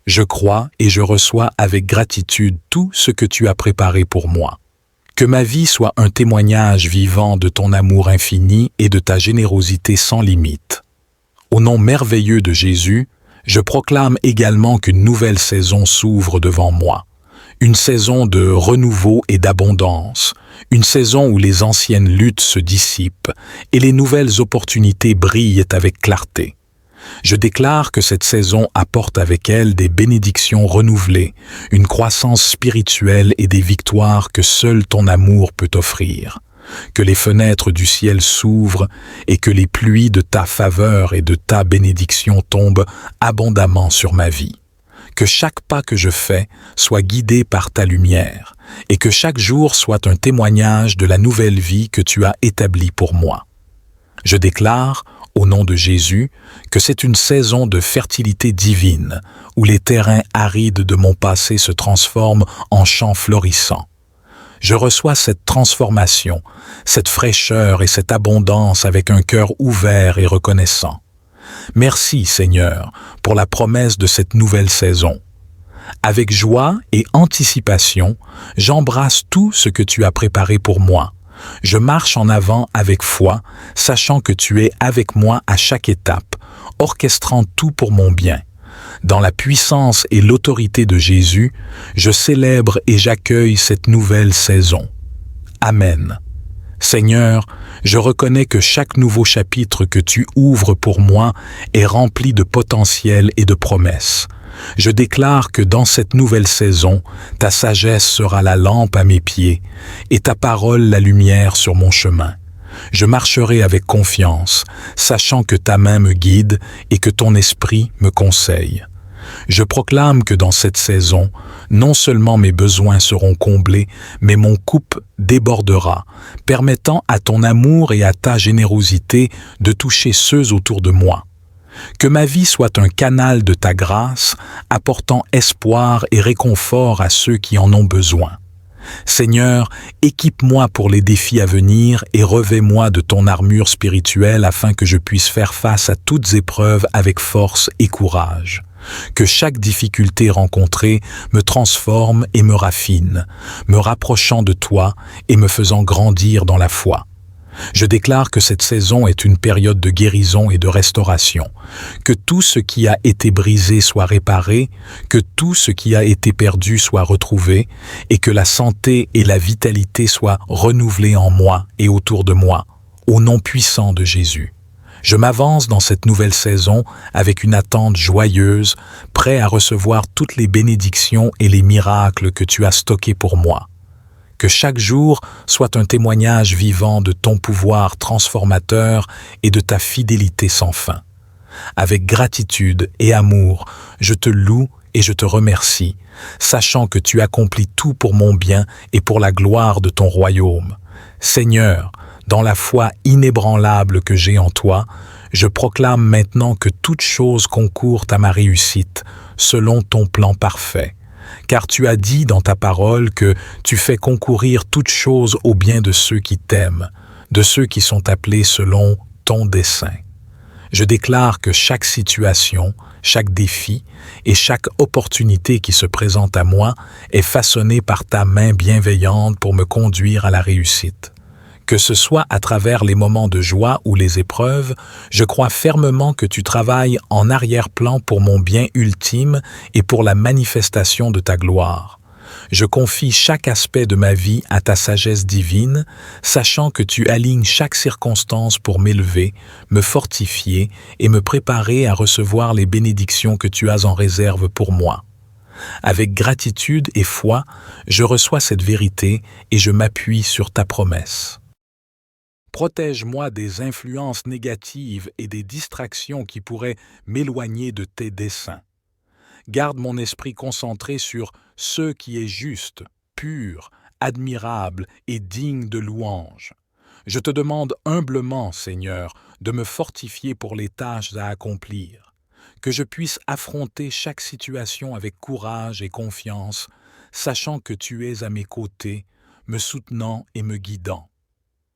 Je crois et je reçois avec gratitude tout ce que tu as préparé pour moi. Que ma vie soit un témoignage vivant de ton amour infini et de ta générosité sans limite. Au nom merveilleux de Jésus, je proclame également qu'une nouvelle saison s'ouvre devant moi. Une saison de renouveau et d'abondance, une saison où les anciennes luttes se dissipent et les nouvelles opportunités brillent avec clarté. Je déclare que cette saison apporte avec elle des bénédictions renouvelées, une croissance spirituelle et des victoires que seul ton amour peut offrir. Que les fenêtres du ciel s'ouvrent et que les pluies de ta faveur et de ta bénédiction tombent abondamment sur ma vie. Que chaque pas que je fais soit guidé par ta lumière et que chaque jour soit un témoignage de la nouvelle vie que tu as établie pour moi. Je déclare, au nom de Jésus, que c'est une saison de fertilité divine où les terrains arides de mon passé se transforment en champs florissants. Je reçois cette transformation, cette fraîcheur et cette abondance avec un cœur ouvert et reconnaissant. Merci, Seigneur, pour la promesse de cette nouvelle saison. Avec joie et anticipation, j'embrasse tout ce que tu as préparé pour moi. Je marche en avant avec foi, sachant que tu es avec moi à chaque étape, orchestrant tout pour mon bien. Dans la puissance et l'autorité de Jésus, je célèbre et j'accueille cette nouvelle saison. Amen. Seigneur, je reconnais que chaque nouveau chapitre que tu ouvres pour moi est rempli de potentiel et de promesses. Je déclare que dans cette nouvelle saison, ta sagesse sera la lampe à mes pieds et ta parole la lumière sur mon chemin. Je marcherai avec confiance, sachant que ta main me guide et que ton esprit me conseille. Je proclame que dans cette saison, non seulement mes besoins seront comblés, mais mon coupe débordera, permettant à ton amour et à ta générosité de toucher ceux autour de moi. Que ma vie soit un canal de ta grâce, apportant espoir et réconfort à ceux qui en ont besoin. Seigneur, équipe-moi pour les défis à venir et revêt-moi de ton armure spirituelle afin que je puisse faire face à toutes épreuves avec force et courage. Que chaque difficulté rencontrée me transforme et me raffine, me rapprochant de toi et me faisant grandir dans la foi. Je déclare que cette saison est une période de guérison et de restauration, que tout ce qui a été brisé soit réparé, que tout ce qui a été perdu soit retrouvé, et que la santé et la vitalité soient renouvelées en moi et autour de moi, au nom puissant de Jésus. Je m'avance dans cette nouvelle saison avec une attente joyeuse, prêt à recevoir toutes les bénédictions et les miracles que tu as stockés pour moi. Que chaque jour soit un témoignage vivant de ton pouvoir transformateur et de ta fidélité sans fin. Avec gratitude et amour, je te loue et je te remercie, sachant que tu accomplis tout pour mon bien et pour la gloire de ton royaume. Seigneur, dans la foi inébranlable que j'ai en toi, je proclame maintenant que toute chose concourt à ma réussite, selon ton plan parfait. Car tu as dit dans ta parole que tu fais concourir toutes choses au bien de ceux qui t'aiment, de ceux qui sont appelés selon ton dessein. Je déclare que chaque situation, chaque défi et chaque opportunité qui se présente à moi est façonnée par ta main bienveillante pour me conduire à la réussite. Que ce soit à travers les moments de joie ou les épreuves, je crois fermement que tu travailles en arrière-plan pour mon bien ultime et pour la manifestation de ta gloire. Je confie chaque aspect de ma vie à ta sagesse divine, sachant que tu alignes chaque circonstance pour m'élever, me fortifier et me préparer à recevoir les bénédictions que tu as en réserve pour moi. Avec gratitude et foi, je reçois cette vérité et je m'appuie sur ta promesse. Protège-moi des influences négatives et des distractions qui pourraient m'éloigner de tes desseins. Garde mon esprit concentré sur ce qui est juste, pur, admirable et digne de louange. Je te demande humblement, Seigneur, de me fortifier pour les tâches à accomplir, que je puisse affronter chaque situation avec courage et confiance, sachant que tu es à mes côtés, me soutenant et me guidant.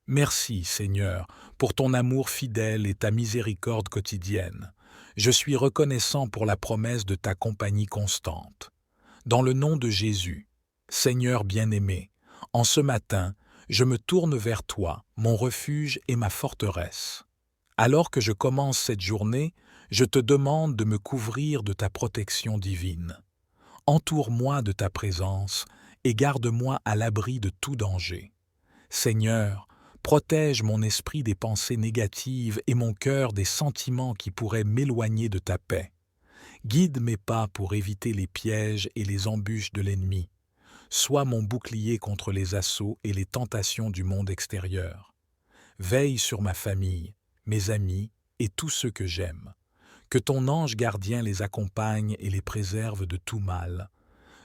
Merci, Seigneur, pour ton amour fidèle et ta miséricorde quotidienne. Je suis reconnaissant pour la promesse de ta compagnie constante. Dans le nom de Jésus, Seigneur bien-aimé, en ce matin, je me tourne vers toi, mon refuge et ma forteresse. Alors que je commence cette journée, je te demande de me couvrir de ta protection divine. Entoure-moi de ta présence et garde-moi à l'abri de tout danger. Seigneur, protège mon esprit des pensées négatives et mon cœur des sentiments qui pourraient m'éloigner de ta paix. Guide mes pas pour éviter les pièges et les embûches de l'ennemi. Sois mon bouclier contre les assauts et les tentations du monde extérieur. Veille sur ma famille, mes amis et tous ceux que j'aime. Que ton ange gardien les accompagne et les préserve de tout mal.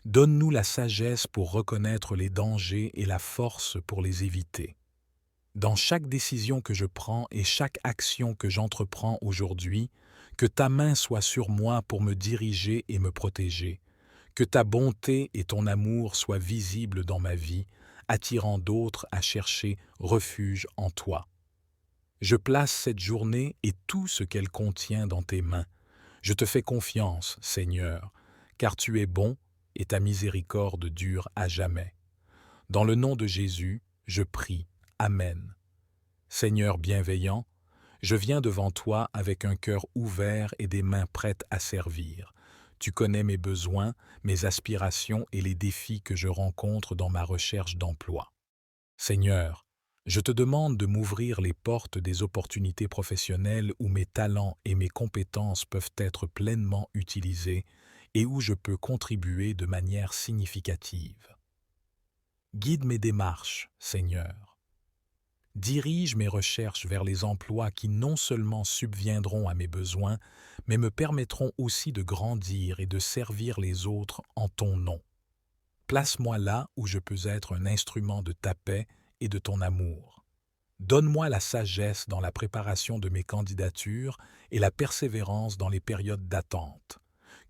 Donne-nous la sagesse pour reconnaître les dangers et la force pour les éviter. Dans chaque décision que je prends et chaque action que j'entreprends aujourd'hui, que ta main soit sur moi pour me diriger et me protéger. Que ta bonté et ton amour soient visibles dans ma vie, attirant d'autres à chercher refuge en toi. Je place cette journée et tout ce qu'elle contient dans tes mains. Je te fais confiance, Seigneur, car tu es bon et ta miséricorde dure à jamais. Dans le nom de Jésus, je prie. Amen. Seigneur bienveillant, je viens devant toi avec un cœur ouvert et des mains prêtes à servir. Tu connais mes besoins, mes aspirations et les défis que je rencontre dans ma recherche d'emploi. Seigneur, je te demande de m'ouvrir les portes des opportunités professionnelles où mes talents et mes compétences peuvent être pleinement utilisés et où je peux contribuer de manière significative. Guide mes démarches, Seigneur. Dirige mes recherches vers les emplois qui non seulement subviendront à mes besoins, mais me permettront aussi de grandir et de servir les autres en ton nom. Place-moi là où je peux être un instrument de ta paix et de ton amour. Donne-moi la sagesse dans la préparation de mes candidatures et la persévérance dans les périodes d'attente.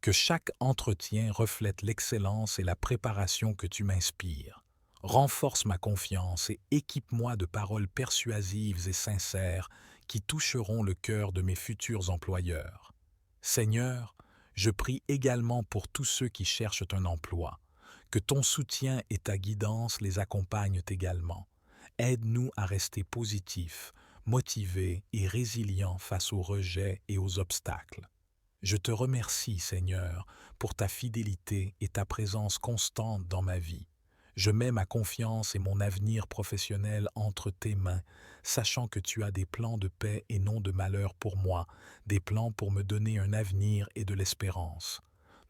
Que chaque entretien reflète l'excellence et la préparation que tu m'inspires. Renforce ma confiance et équipe-moi de paroles persuasives et sincères qui toucheront le cœur de mes futurs employeurs. Seigneur, je prie également pour tous ceux qui cherchent un emploi. Que ton soutien et ta guidance les accompagnent également. Aide-nous à rester positifs, motivés et résilients face aux rejets et aux obstacles. Je te remercie, Seigneur, pour ta fidélité et ta présence constante dans ma vie. Je mets ma confiance et mon avenir professionnel entre tes mains, sachant que tu as des plans de paix et non de malheur pour moi, des plans pour me donner un avenir et de l'espérance.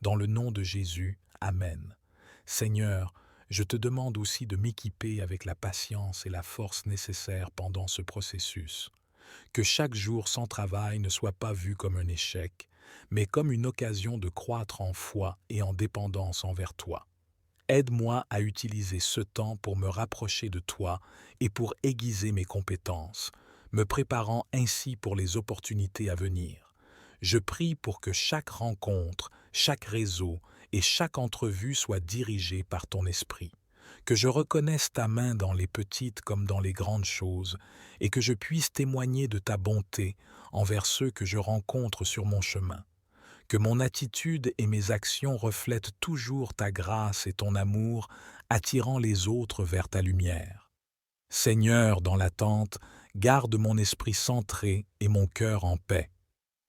Dans le nom de Jésus, Amen. Seigneur, je te demande aussi de m'équiper avec la patience et la force nécessaires pendant ce processus. Que chaque jour sans travail ne soit pas vu comme un échec, mais comme une occasion de croître en foi et en dépendance envers toi. Aide-moi à utiliser ce temps pour me rapprocher de toi et pour aiguiser mes compétences, me préparant ainsi pour les opportunités à venir. Je prie pour que chaque rencontre, chaque réseau et chaque entrevue soit dirigée par ton esprit, que je reconnaisse ta main dans les petites comme dans les grandes choses et que je puisse témoigner de ta bonté envers ceux que je rencontre sur mon chemin. Que mon attitude et mes actions reflètent toujours ta grâce et ton amour, attirant les autres vers ta lumière. Seigneur, dans l'attente, garde mon esprit centré et mon cœur en paix.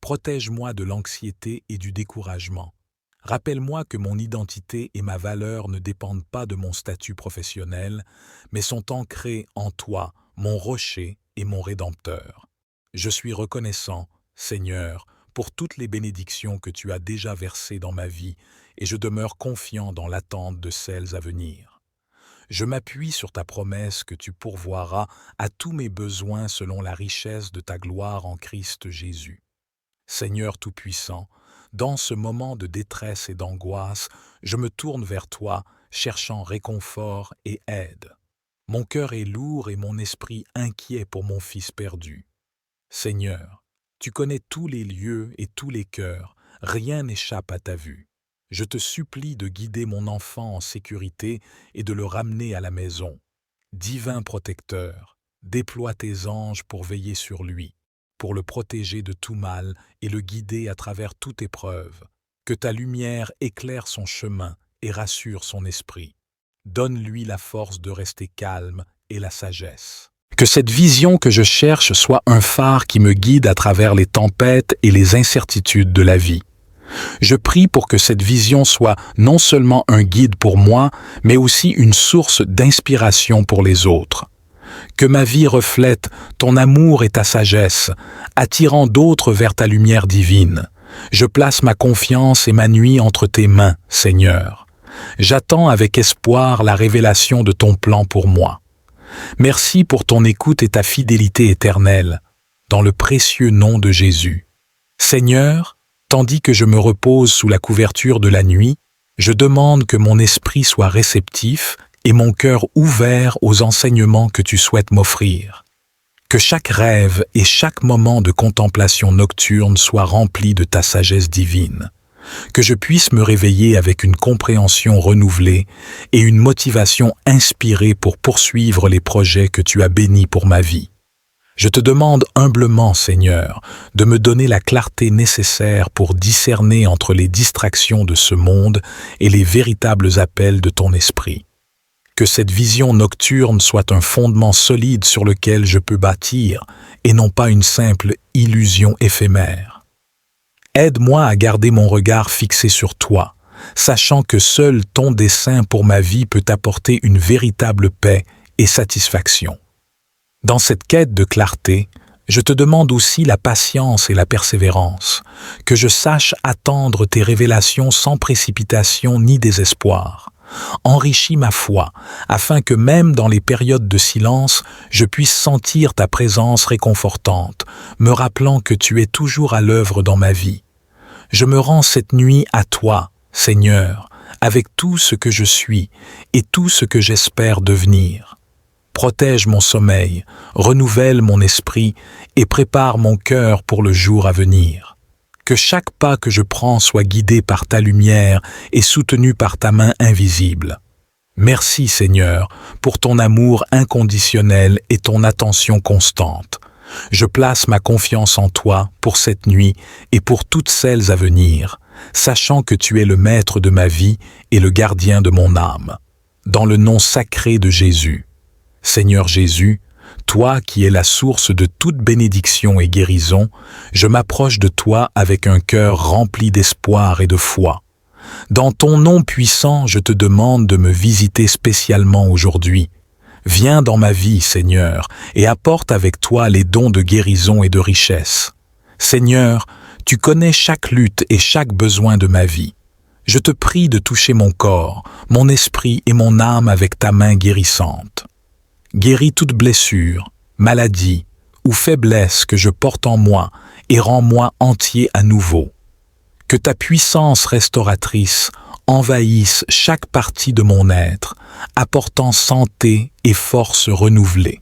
Protège-moi de l'anxiété et du découragement. Rappelle-moi que mon identité et ma valeur ne dépendent pas de mon statut professionnel, mais sont ancrées en toi, mon rocher et mon rédempteur. Je suis reconnaissant, Seigneur, pour toutes les bénédictions que tu as déjà versées dans ma vie, et je demeure confiant dans l'attente de celles à venir. Je m'appuie sur ta promesse que tu pourvoiras à tous mes besoins selon la richesse de ta gloire en Christ Jésus. Seigneur Tout-Puissant, dans ce moment de détresse et d'angoisse, je me tourne vers toi, cherchant réconfort et aide. Mon cœur est lourd et mon esprit inquiet pour mon fils perdu. Seigneur, tu connais tous les lieux et tous les cœurs, rien n'échappe à ta vue. Je te supplie de guider mon enfant en sécurité et de le ramener à la maison. Divin protecteur, déploie tes anges pour veiller sur lui, pour le protéger de tout mal et le guider à travers toute épreuve. Que ta lumière éclaire son chemin et rassure son esprit. Donne-lui la force de rester calme et la sagesse. Que cette vision que je cherche soit un phare qui me guide à travers les tempêtes et les incertitudes de la vie. Je prie pour que cette vision soit non seulement un guide pour moi, mais aussi une source d'inspiration pour les autres. Que ma vie reflète ton amour et ta sagesse, attirant d'autres vers ta lumière divine. Je place ma confiance et ma nuit entre tes mains, Seigneur. J'attends avec espoir la révélation de ton plan pour moi. Merci pour ton écoute et ta fidélité éternelle, dans le précieux nom de Jésus. Seigneur, tandis que je me repose sous la couverture de la nuit, je demande que mon esprit soit réceptif et mon cœur ouvert aux enseignements que tu souhaites m'offrir. Que chaque rêve et chaque moment de contemplation nocturne soit rempli de ta sagesse divine. Que je puisse me réveiller avec une compréhension renouvelée et une motivation inspirée pour poursuivre les projets que tu as bénis pour ma vie. Je te demande humblement, Seigneur, de me donner la clarté nécessaire pour discerner entre les distractions de ce monde et les véritables appels de ton esprit. Que cette vision nocturne soit un fondement solide sur lequel je peux bâtir et non pas une simple illusion éphémère. Aide-moi à garder mon regard fixé sur toi, sachant que seul ton dessein pour ma vie peut apporter une véritable paix et satisfaction. Dans cette quête de clarté, je te demande aussi la patience et la persévérance, que je sache attendre tes révélations sans précipitation ni désespoir. Enrichis ma foi, afin que même dans les périodes de silence, je puisse sentir ta présence réconfortante, me rappelant que tu es toujours à l'œuvre dans ma vie. Je me rends cette nuit à toi, Seigneur, avec tout ce que je suis et tout ce que j'espère devenir. Protège mon sommeil, renouvelle mon esprit et prépare mon cœur pour le jour à venir. Que chaque pas que je prends soit guidé par ta lumière et soutenu par ta main invisible. Merci, Seigneur, pour ton amour inconditionnel et ton attention constante. Je place ma confiance en toi pour cette nuit et pour toutes celles à venir, sachant que tu es le maître de ma vie et le gardien de mon âme. Dans le nom sacré de Jésus. Seigneur Jésus, toi qui es la source de toute bénédiction et guérison, je m'approche de toi avec un cœur rempli d'espoir et de foi. Dans ton nom puissant, je te demande de me visiter spécialement aujourd'hui. Viens dans ma vie, Seigneur, et apporte avec toi les dons de guérison et de richesse. Seigneur, tu connais chaque lutte et chaque besoin de ma vie. Je te prie de toucher mon corps, mon esprit et mon âme avec ta main guérissante. Guéris toute blessure, maladie ou faiblesse que je porte en moi et rends-moi entier à nouveau. Que ta puissance restauratrice envahisse chaque partie de mon être, apportant santé et force renouvelée.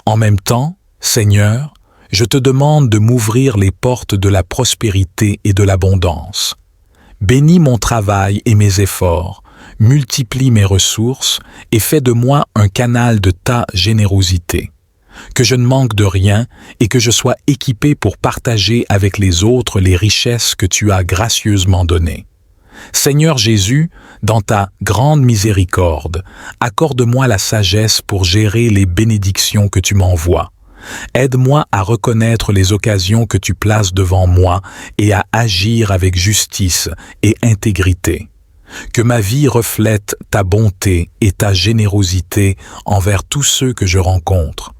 En même temps, Seigneur, je te demande de m'ouvrir les portes de la prospérité et de l'abondance. Bénis mon travail et mes efforts, multiplie mes ressources et fais de moi un canal de ta générosité. Que je ne manque de rien et que je sois équipé pour partager avec les autres les richesses que tu as gracieusement données. Seigneur Jésus, dans ta grande miséricorde, accorde-moi la sagesse pour gérer les bénédictions que tu m'envoies. Aide-moi à reconnaître les occasions que tu places devant moi et à agir avec justice et intégrité. Que ma vie reflète ta bonté et ta générosité envers tous ceux que je rencontre.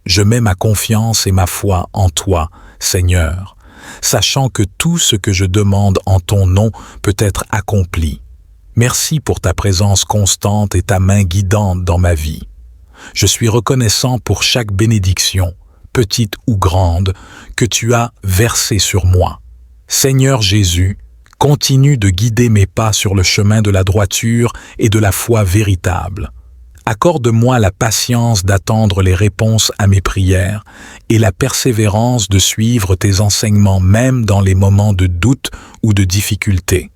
Je mets ma confiance et ma foi en toi, Seigneur, sachant que tout ce que je demande en ton nom peut être accompli. Merci pour ta présence constante et ta main guidante dans ma vie. Je suis reconnaissant pour chaque bénédiction, petite ou grande, que tu as versée sur moi. Seigneur Jésus, Continue de guider mes pas sur le chemin de la droiture et de la foi véritable. Accorde-moi la patience d'attendre les réponses à mes prières et la persévérance de suivre tes enseignements même dans les moments de doute ou de difficulté.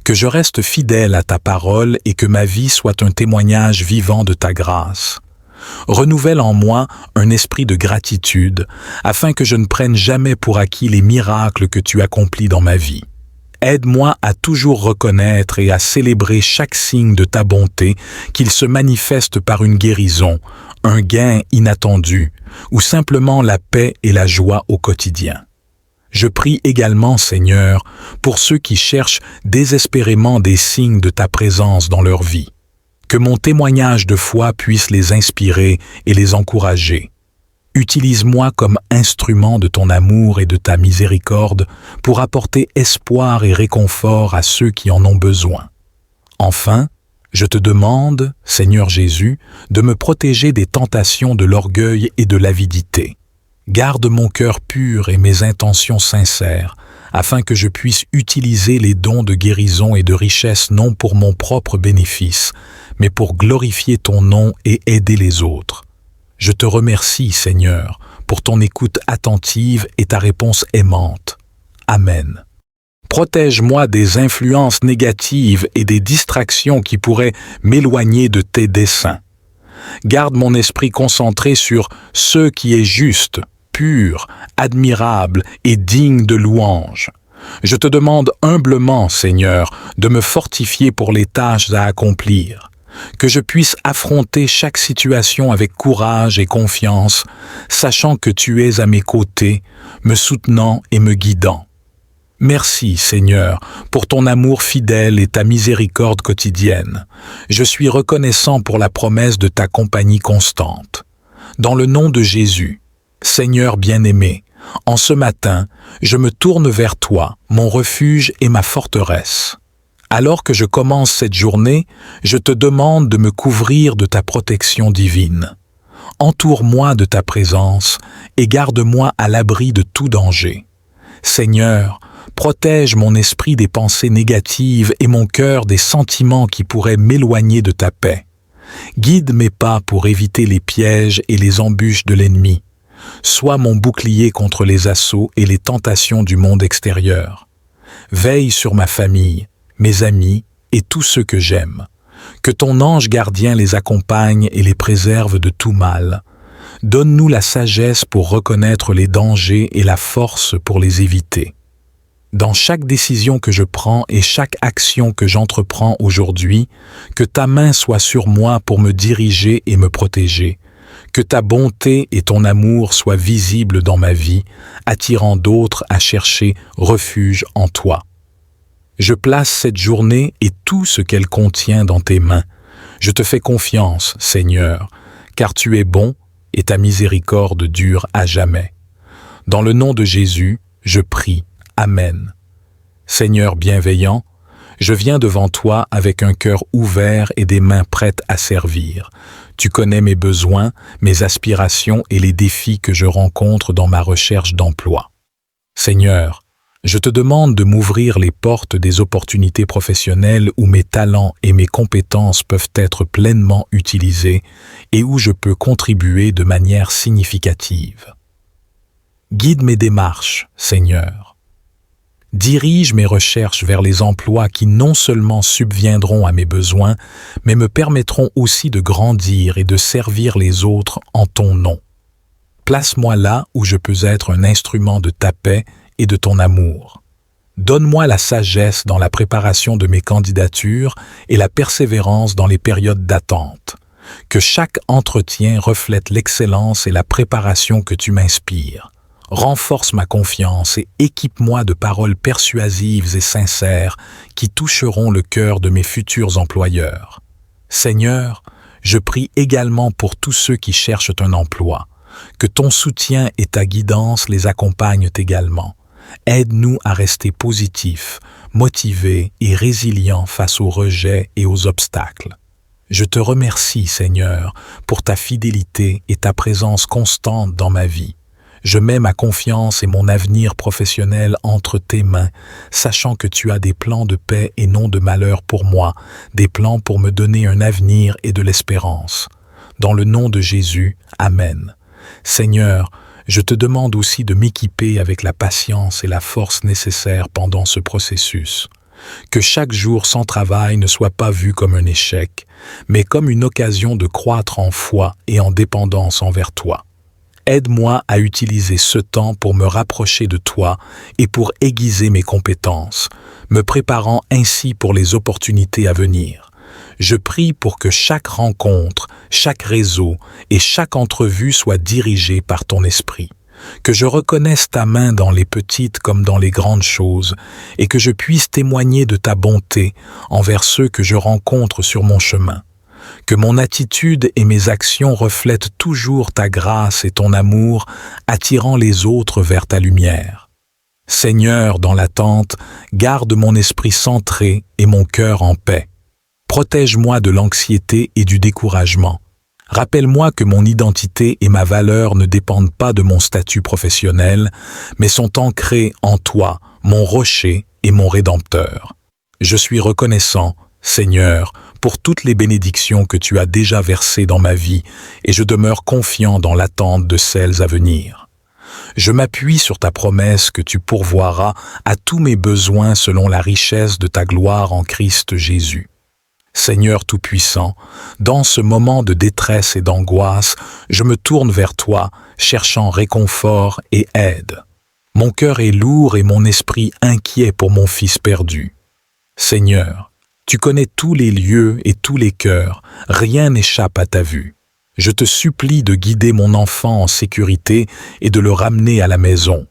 Que je reste fidèle à ta parole et que ma vie soit un témoignage vivant de ta grâce. Renouvelle en moi un esprit de gratitude afin que je ne prenne jamais pour acquis les miracles que tu accomplis dans ma vie. Aide-moi à toujours reconnaître et à célébrer chaque signe de ta bonté, qu'il se manifeste par une guérison, un gain inattendu, ou simplement la paix et la joie au quotidien. Je prie également, Seigneur, pour ceux qui cherchent désespérément des signes de ta présence dans leur vie. Que mon témoignage de foi puisse les inspirer et les encourager. Utilise-moi comme instrument de ton amour et de ta miséricorde pour apporter espoir et réconfort à ceux qui en ont besoin. Enfin, je te demande, Seigneur Jésus, de me protéger des tentations de l'orgueil et de l'avidité. Garde mon cœur pur et mes intentions sincères, afin que je puisse utiliser les dons de guérison et de richesse non pour mon propre bénéfice, mais pour glorifier ton nom et aider les autres. Je te remercie, Seigneur, pour ton écoute attentive et ta réponse aimante. Amen. Protège-moi des influences négatives et des distractions qui pourraient m'éloigner de tes desseins. Garde mon esprit concentré sur ce qui est juste, pur, admirable et digne de louange. Je te demande humblement, Seigneur, de me fortifier pour les tâches à accomplir. Que je puisse affronter chaque situation avec courage et confiance, sachant que tu es à mes côtés, me soutenant et me guidant. Merci, Seigneur, pour ton amour fidèle et ta miséricorde quotidienne. Je suis reconnaissant pour la promesse de ta compagnie constante. Dans le nom de Jésus, Seigneur bien-aimé, en ce matin, je me tourne vers toi, mon refuge et ma forteresse. Alors que je commence cette journée, je te demande de me couvrir de ta protection divine. Entoure-moi de ta présence et garde-moi à l'abri de tout danger. Seigneur, protège mon esprit des pensées négatives et mon cœur des sentiments qui pourraient m'éloigner de ta paix. Guide mes pas pour éviter les pièges et les embûches de l'ennemi. Sois mon bouclier contre les assauts et les tentations du monde extérieur. Veille sur ma famille, mes amis et tous ceux que j'aime. Que ton ange gardien les accompagne et les préserve de tout mal. Donne-nous la sagesse pour reconnaître les dangers et la force pour les éviter. Dans chaque décision que je prends et chaque action que j'entreprends aujourd'hui, que ta main soit sur moi pour me diriger et me protéger. Que ta bonté et ton amour soient visibles dans ma vie, attirant d'autres à chercher refuge en toi. Je place cette journée et tout ce qu'elle contient dans tes mains. Je te fais confiance, Seigneur, car tu es bon et ta miséricorde dure à jamais. Dans le nom de Jésus, je prie. Amen. Seigneur bienveillant, je viens devant toi avec un cœur ouvert et des mains prêtes à servir. Tu connais mes besoins, mes aspirations et les défis que je rencontre dans ma recherche d'emploi. Seigneur, je te demande de m'ouvrir les portes des opportunités professionnelles où mes talents et mes compétences peuvent être pleinement utilisés et où je peux contribuer de manière significative. Guide mes démarches, Seigneur. Dirige mes recherches vers les emplois qui non seulement subviendront à mes besoins, mais me permettront aussi de grandir et de servir les autres en ton nom. Place-moi là où je peux être un instrument de ta paix et de ton amour. Donne-moi la sagesse dans la préparation de mes candidatures et la persévérance dans les périodes d'attente. Que chaque entretien reflète l'excellence et la préparation que tu m'inspires. Renforce ma confiance et équipe-moi de paroles persuasives et sincères qui toucheront le cœur de mes futurs employeurs. Seigneur, je prie également pour tous ceux qui cherchent un emploi. Que ton soutien et ta guidance les accompagnent également. Aide-nous à rester positifs, motivés et résilients face aux rejets et aux obstacles. Je te remercie, Seigneur, pour ta fidélité et ta présence constante dans ma vie. Je mets ma confiance et mon avenir professionnel entre tes mains, sachant que tu as des plans de paix et non de malheur pour moi, des plans pour me donner un avenir et de l'espérance. Dans le nom de Jésus, Amen. Seigneur, je te demande aussi de m'équiper avec la patience et la force nécessaires pendant ce processus. Que chaque jour sans travail ne soit pas vu comme un échec, mais comme une occasion de croître en foi et en dépendance envers toi. Aide-moi à utiliser ce temps pour me rapprocher de toi et pour aiguiser mes compétences, me préparant ainsi pour les opportunités à venir. Je prie pour que chaque rencontre, chaque réseau et chaque entrevue soit dirigée par ton esprit. Que je reconnaisse ta main dans les petites comme dans les grandes choses et que je puisse témoigner de ta bonté envers ceux que je rencontre sur mon chemin. Que mon attitude et mes actions reflètent toujours ta grâce et ton amour, attirant les autres vers ta lumière. Seigneur, dans l'attente, garde mon esprit centré et mon cœur en paix. Protège-moi de l'anxiété et du découragement. Rappelle-moi que mon identité et ma valeur ne dépendent pas de mon statut professionnel, mais sont ancrées en toi, mon rocher et mon rédempteur. Je suis reconnaissant, Seigneur, pour toutes les bénédictions que tu as déjà versées dans ma vie, et je demeure confiant dans l'attente de celles à venir. Je m'appuie sur ta promesse que tu pourvoiras à tous mes besoins selon la richesse de ta gloire en Christ Jésus. Seigneur Tout-Puissant, dans ce moment de détresse et d'angoisse, je me tourne vers toi, cherchant réconfort et aide. Mon cœur est lourd et mon esprit inquiet pour mon fils perdu. Seigneur, tu connais tous les lieux et tous les cœurs, rien n'échappe à ta vue. Je te supplie de guider mon enfant en sécurité et de le ramener à la maison.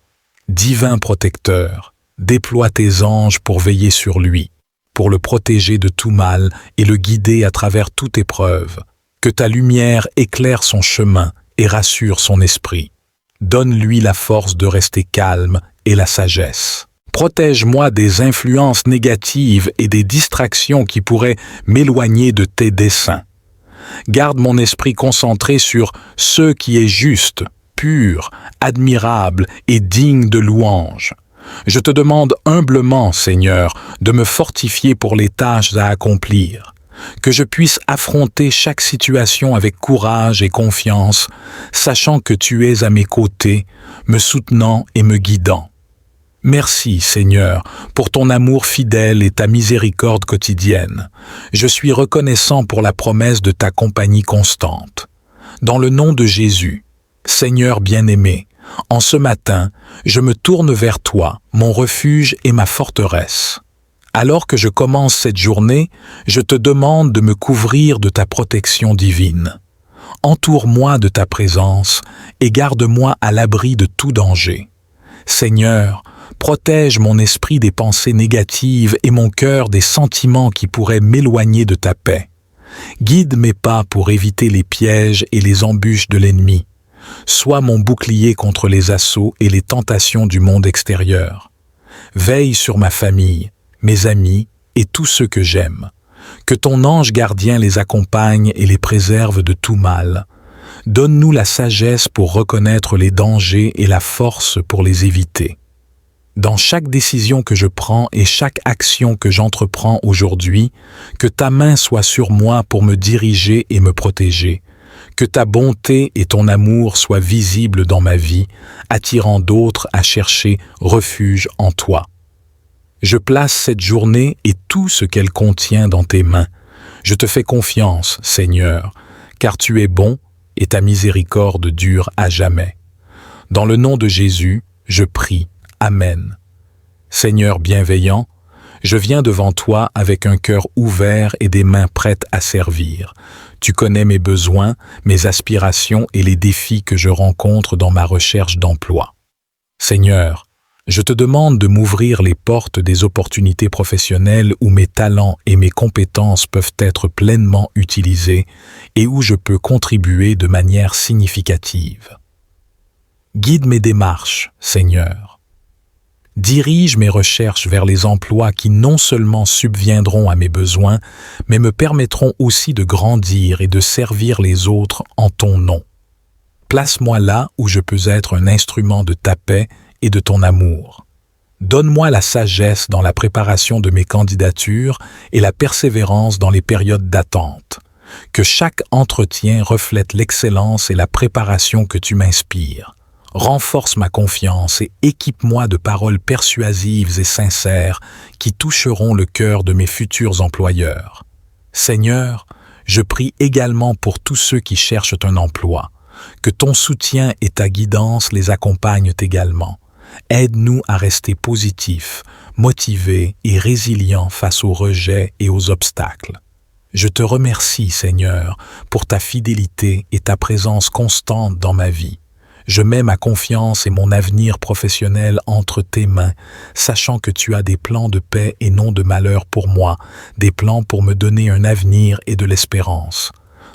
Divin protecteur, déploie tes anges pour veiller sur lui, pour le protéger de tout mal et le guider à travers toute épreuve. Que ta lumière éclaire son chemin et rassure son esprit. Donne-lui la force de rester calme et la sagesse. Protège-moi des influences négatives et des distractions qui pourraient m'éloigner de tes desseins. Garde mon esprit concentré sur ce qui est juste, pur, admirable et digne de louange. Je te demande humblement, Seigneur, de me fortifier pour les tâches à accomplir, que je puisse affronter chaque situation avec courage et confiance, sachant que tu es à mes côtés, me soutenant et me guidant. Merci, Seigneur, pour ton amour fidèle et ta miséricorde quotidienne. Je suis reconnaissant pour la promesse de ta compagnie constante. Dans le nom de Jésus, Seigneur bien-aimé, en ce matin, je me tourne vers toi, mon refuge et ma forteresse. Alors que je commence cette journée, je te demande de me couvrir de ta protection divine. Entoure-moi de ta présence et garde-moi à l'abri de tout danger. Seigneur, protège mon esprit des pensées négatives et mon cœur des sentiments qui pourraient m'éloigner de ta paix. Guide mes pas pour éviter les pièges et les embûches de l'ennemi. Sois mon bouclier contre les assauts et les tentations du monde extérieur. Veille sur ma famille, mes amis et tous ceux que j'aime. Que ton ange gardien les accompagne et les préserve de tout mal. Donne-nous la sagesse pour reconnaître les dangers et la force pour les éviter. Dans chaque décision que je prends et chaque action que j'entreprends aujourd'hui, que ta main soit sur moi pour me diriger et me protéger. Que ta bonté et ton amour soient visibles dans ma vie, attirant d'autres à chercher refuge en toi. Je place cette journée et tout ce qu'elle contient dans tes mains. Je te fais confiance, Seigneur, car tu es bon et ta miséricorde dure à jamais. Dans le nom de Jésus, je prie. Amen. Seigneur bienveillant, je viens devant toi avec un cœur ouvert et des mains prêtes à servir. Tu connais mes besoins, mes aspirations et les défis que je rencontre dans ma recherche d'emploi. Seigneur, je te demande de m'ouvrir les portes des opportunités professionnelles où mes talents et mes compétences peuvent être pleinement utilisés et où je peux contribuer de manière significative. Guide mes démarches, Seigneur. Dirige mes recherches vers les emplois qui non seulement subviendront à mes besoins, mais me permettront aussi de grandir et de servir les autres en ton nom. Place-moi là où je peux être un instrument de ta paix et de ton amour. Donne-moi la sagesse dans la préparation de mes candidatures et la persévérance dans les périodes d'attente. Que chaque entretien reflète l'excellence et la préparation que tu m'inspires. Renforce ma confiance et équipe-moi de paroles persuasives et sincères qui toucheront le cœur de mes futurs employeurs. Seigneur, je prie également pour tous ceux qui cherchent un emploi. Que ton soutien et ta guidance les accompagnent également. Aide-nous à rester positifs, motivés et résilients face aux rejets et aux obstacles. Je te remercie, Seigneur, pour ta fidélité et ta présence constante dans ma vie. Je mets ma confiance et mon avenir professionnel entre tes mains, sachant que tu as des plans de paix et non de malheur pour moi, des plans pour me donner un avenir et de l'espérance.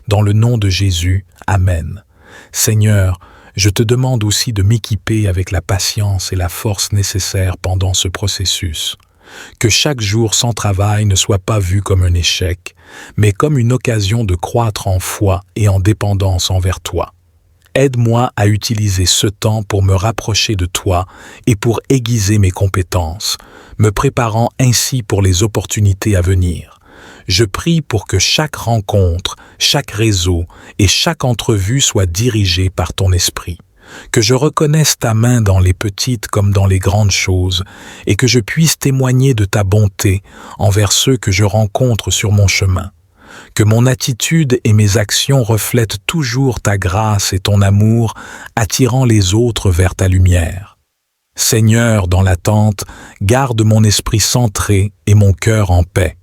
Dans le nom de Jésus, Amen. Seigneur, je te demande aussi de m'équiper avec la patience et la force nécessaires pendant ce processus. Que chaque jour sans travail ne soit pas vu comme un échec, mais comme une occasion de croître en foi et en dépendance envers toi. Aide-moi à utiliser ce temps pour me rapprocher de toi et pour aiguiser mes compétences, me préparant ainsi pour les opportunités à venir. Je prie pour que chaque rencontre, chaque réseau et chaque entrevue soit dirigée par ton esprit. Que je reconnaisse ta main dans les petites comme dans les grandes choses et que je puisse témoigner de ta bonté envers ceux que je rencontre sur mon chemin. Que mon attitude et mes actions reflètent toujours ta grâce et ton amour, attirant les autres vers ta lumière. Seigneur, dans l'attente, garde mon esprit centré et mon cœur en paix.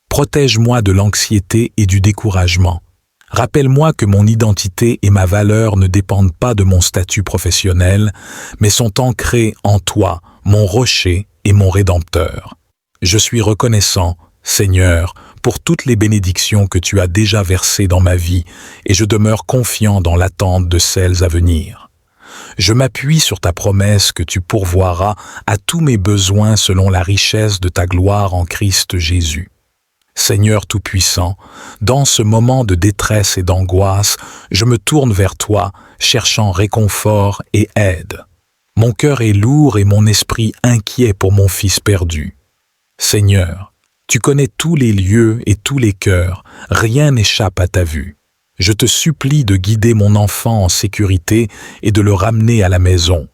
Protège-moi de l'anxiété et du découragement. Rappelle-moi que mon identité et ma valeur ne dépendent pas de mon statut professionnel, mais sont ancrées en toi, mon rocher et mon rédempteur. Je suis reconnaissant, Seigneur, pour toutes les bénédictions que tu as déjà versées dans ma vie et je demeure confiant dans l'attente de celles à venir. Je m'appuie sur ta promesse que tu pourvoiras à tous mes besoins selon la richesse de ta gloire en Christ Jésus. Seigneur Tout-Puissant, dans ce moment de détresse et d'angoisse, je me tourne vers toi, cherchant réconfort et aide. Mon cœur est lourd et mon esprit inquiet pour mon fils perdu. Seigneur, tu connais tous les lieux et tous les cœurs, rien n'échappe à ta vue. Je te supplie de guider mon enfant en sécurité et de le ramener à la maison.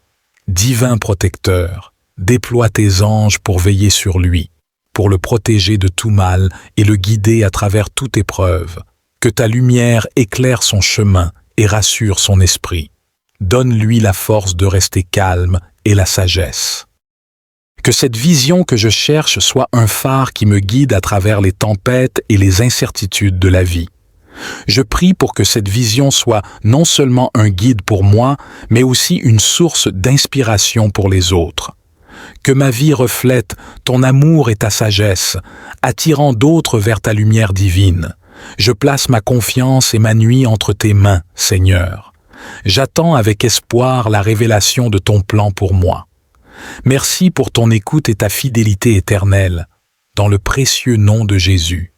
Divin protecteur, déploie tes anges pour veiller sur lui, pour le protéger de tout mal et le guider à travers toute épreuve. Que ta lumière éclaire son chemin et rassure son esprit. Donne-lui la force de rester calme et la sagesse. Que cette vision que je cherche soit un phare qui me guide à travers les tempêtes et les incertitudes de la vie. Je prie pour que cette vision soit non seulement un guide pour moi, mais aussi une source d'inspiration pour les autres. Que ma vie reflète ton amour et ta sagesse, attirant d'autres vers ta lumière divine. Je place ma confiance et ma nuit entre tes mains, Seigneur. J'attends avec espoir la révélation de ton plan pour moi. Merci pour ton écoute et ta fidélité éternelle, dans le précieux nom de Jésus.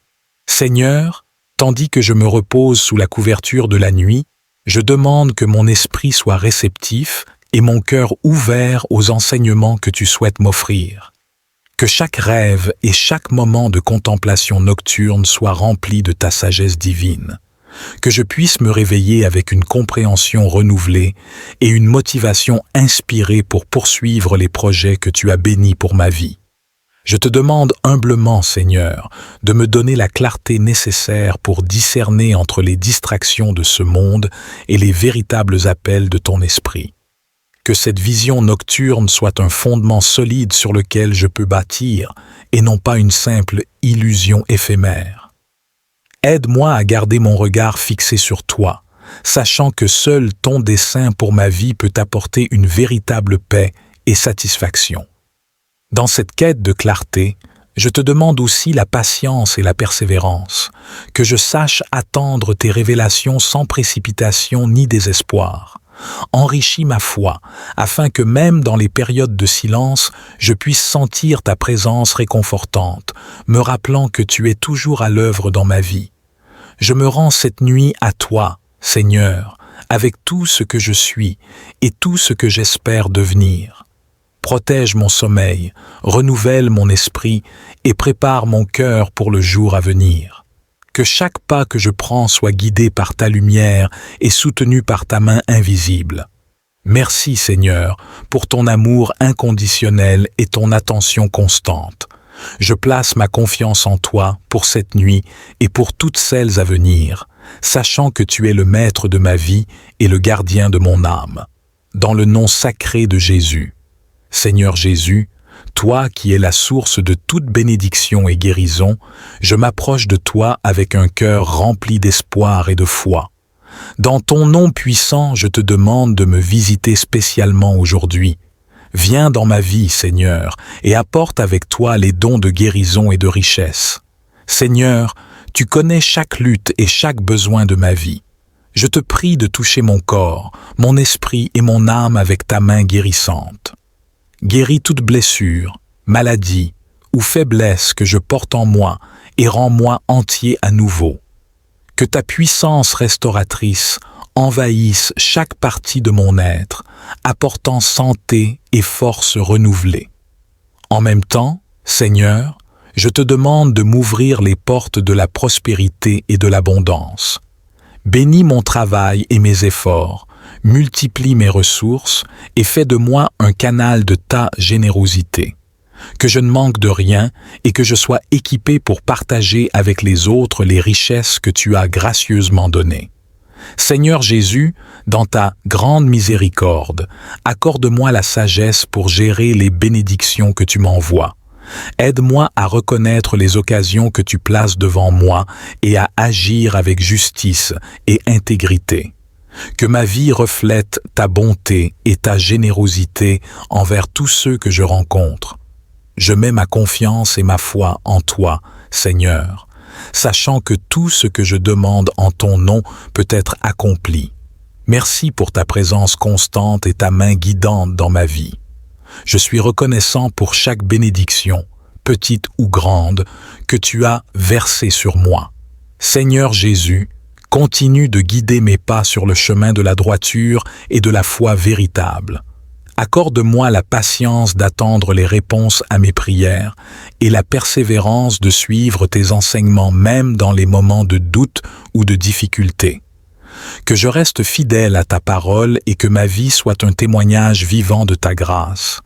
Seigneur, tandis que je me repose sous la couverture de la nuit, je demande que mon esprit soit réceptif et mon cœur ouvert aux enseignements que tu souhaites m'offrir. Que chaque rêve et chaque moment de contemplation nocturne soit rempli de ta sagesse divine. Que je puisse me réveiller avec une compréhension renouvelée et une motivation inspirée pour poursuivre les projets que tu as bénis pour ma vie. Je te demande humblement, Seigneur, de me donner la clarté nécessaire pour discerner entre les distractions de ce monde et les véritables appels de ton esprit. Que cette vision nocturne soit un fondement solide sur lequel je peux bâtir et non pas une simple illusion éphémère. Aide-moi à garder mon regard fixé sur toi, sachant que seul ton dessein pour ma vie peut apporter une véritable paix et satisfaction. Dans cette quête de clarté, je te demande aussi la patience et la persévérance, que je sache attendre tes révélations sans précipitation ni désespoir. Enrichis ma foi, afin que même dans les périodes de silence, je puisse sentir ta présence réconfortante, me rappelant que tu es toujours à l'œuvre dans ma vie. Je me rends cette nuit à toi, Seigneur, avec tout ce que je suis et tout ce que j'espère devenir. Protège mon sommeil, renouvelle mon esprit et prépare mon cœur pour le jour à venir. Que chaque pas que je prends soit guidé par ta lumière et soutenu par ta main invisible. Merci Seigneur pour ton amour inconditionnel et ton attention constante. Je place ma confiance en toi pour cette nuit et pour toutes celles à venir, sachant que tu es le maître de ma vie et le gardien de mon âme. Dans le nom sacré de Jésus. Seigneur Jésus, toi qui es la source de toute bénédiction et guérison, je m'approche de toi avec un cœur rempli d'espoir et de foi. Dans ton nom puissant, je te demande de me visiter spécialement aujourd'hui. Viens dans ma vie, Seigneur, et apporte avec toi les dons de guérison et de richesse. Seigneur, tu connais chaque lutte et chaque besoin de ma vie. Je te prie de toucher mon corps, mon esprit et mon âme avec ta main guérissante. Guéris toute blessure, maladie ou faiblesse que je porte en moi et rends-moi entier à nouveau. Que ta puissance restauratrice envahisse chaque partie de mon être, apportant santé et force renouvelée. En même temps, Seigneur, je te demande de m'ouvrir les portes de la prospérité et de l'abondance. Bénis mon travail et mes efforts, multiplie mes ressources et fais de moi un canal de ta générosité. Que je ne manque de rien et que je sois équipé pour partager avec les autres les richesses que tu as gracieusement données. Seigneur Jésus, dans ta grande miséricorde, accorde-moi la sagesse pour gérer les bénédictions que tu m'envoies. Aide-moi à reconnaître les occasions que tu places devant moi et à agir avec justice et intégrité. Que ma vie reflète ta bonté et ta générosité envers tous ceux que je rencontre. Je mets ma confiance et ma foi en toi, Seigneur, sachant que tout ce que je demande en ton nom peut être accompli. Merci pour ta présence constante et ta main guidante dans ma vie. Je suis reconnaissant pour chaque bénédiction, petite ou grande, que tu as versée sur moi. Seigneur Jésus, continue de guider mes pas sur le chemin de la droiture et de la foi véritable. Accorde-moi la patience d'attendre les réponses à mes prières et la persévérance de suivre tes enseignements même dans les moments de doute ou de difficulté. Que je reste fidèle à ta parole et que ma vie soit un témoignage vivant de ta grâce.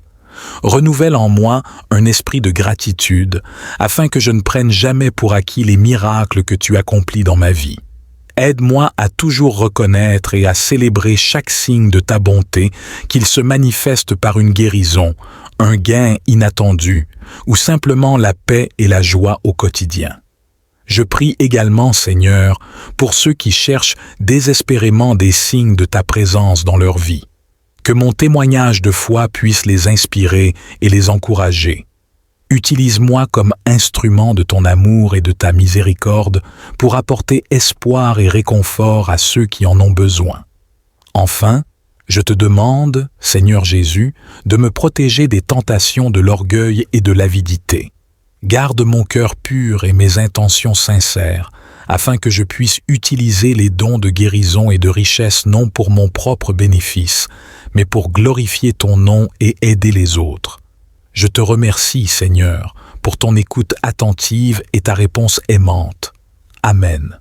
Renouvelle en moi un esprit de gratitude afin que je ne prenne jamais pour acquis les miracles que tu accomplis dans ma vie. Aide-moi à toujours reconnaître et à célébrer chaque signe de ta bonté, qu'il se manifeste par une guérison, un gain inattendu, ou simplement la paix et la joie au quotidien. Je prie également, Seigneur, pour ceux qui cherchent désespérément des signes de ta présence dans leur vie. Que mon témoignage de foi puisse les inspirer et les encourager. Utilise-moi comme instrument de ton amour et de ta miséricorde pour apporter espoir et réconfort à ceux qui en ont besoin. Enfin, je te demande, Seigneur Jésus, de me protéger des tentations de l'orgueil et de l'avidité. Garde mon cœur pur et mes intentions sincères, afin que je puisse utiliser les dons de guérison et de richesse non pour mon propre bénéfice, mais pour glorifier ton nom et aider les autres. Je te remercie, Seigneur, pour ton écoute attentive et ta réponse aimante. Amen.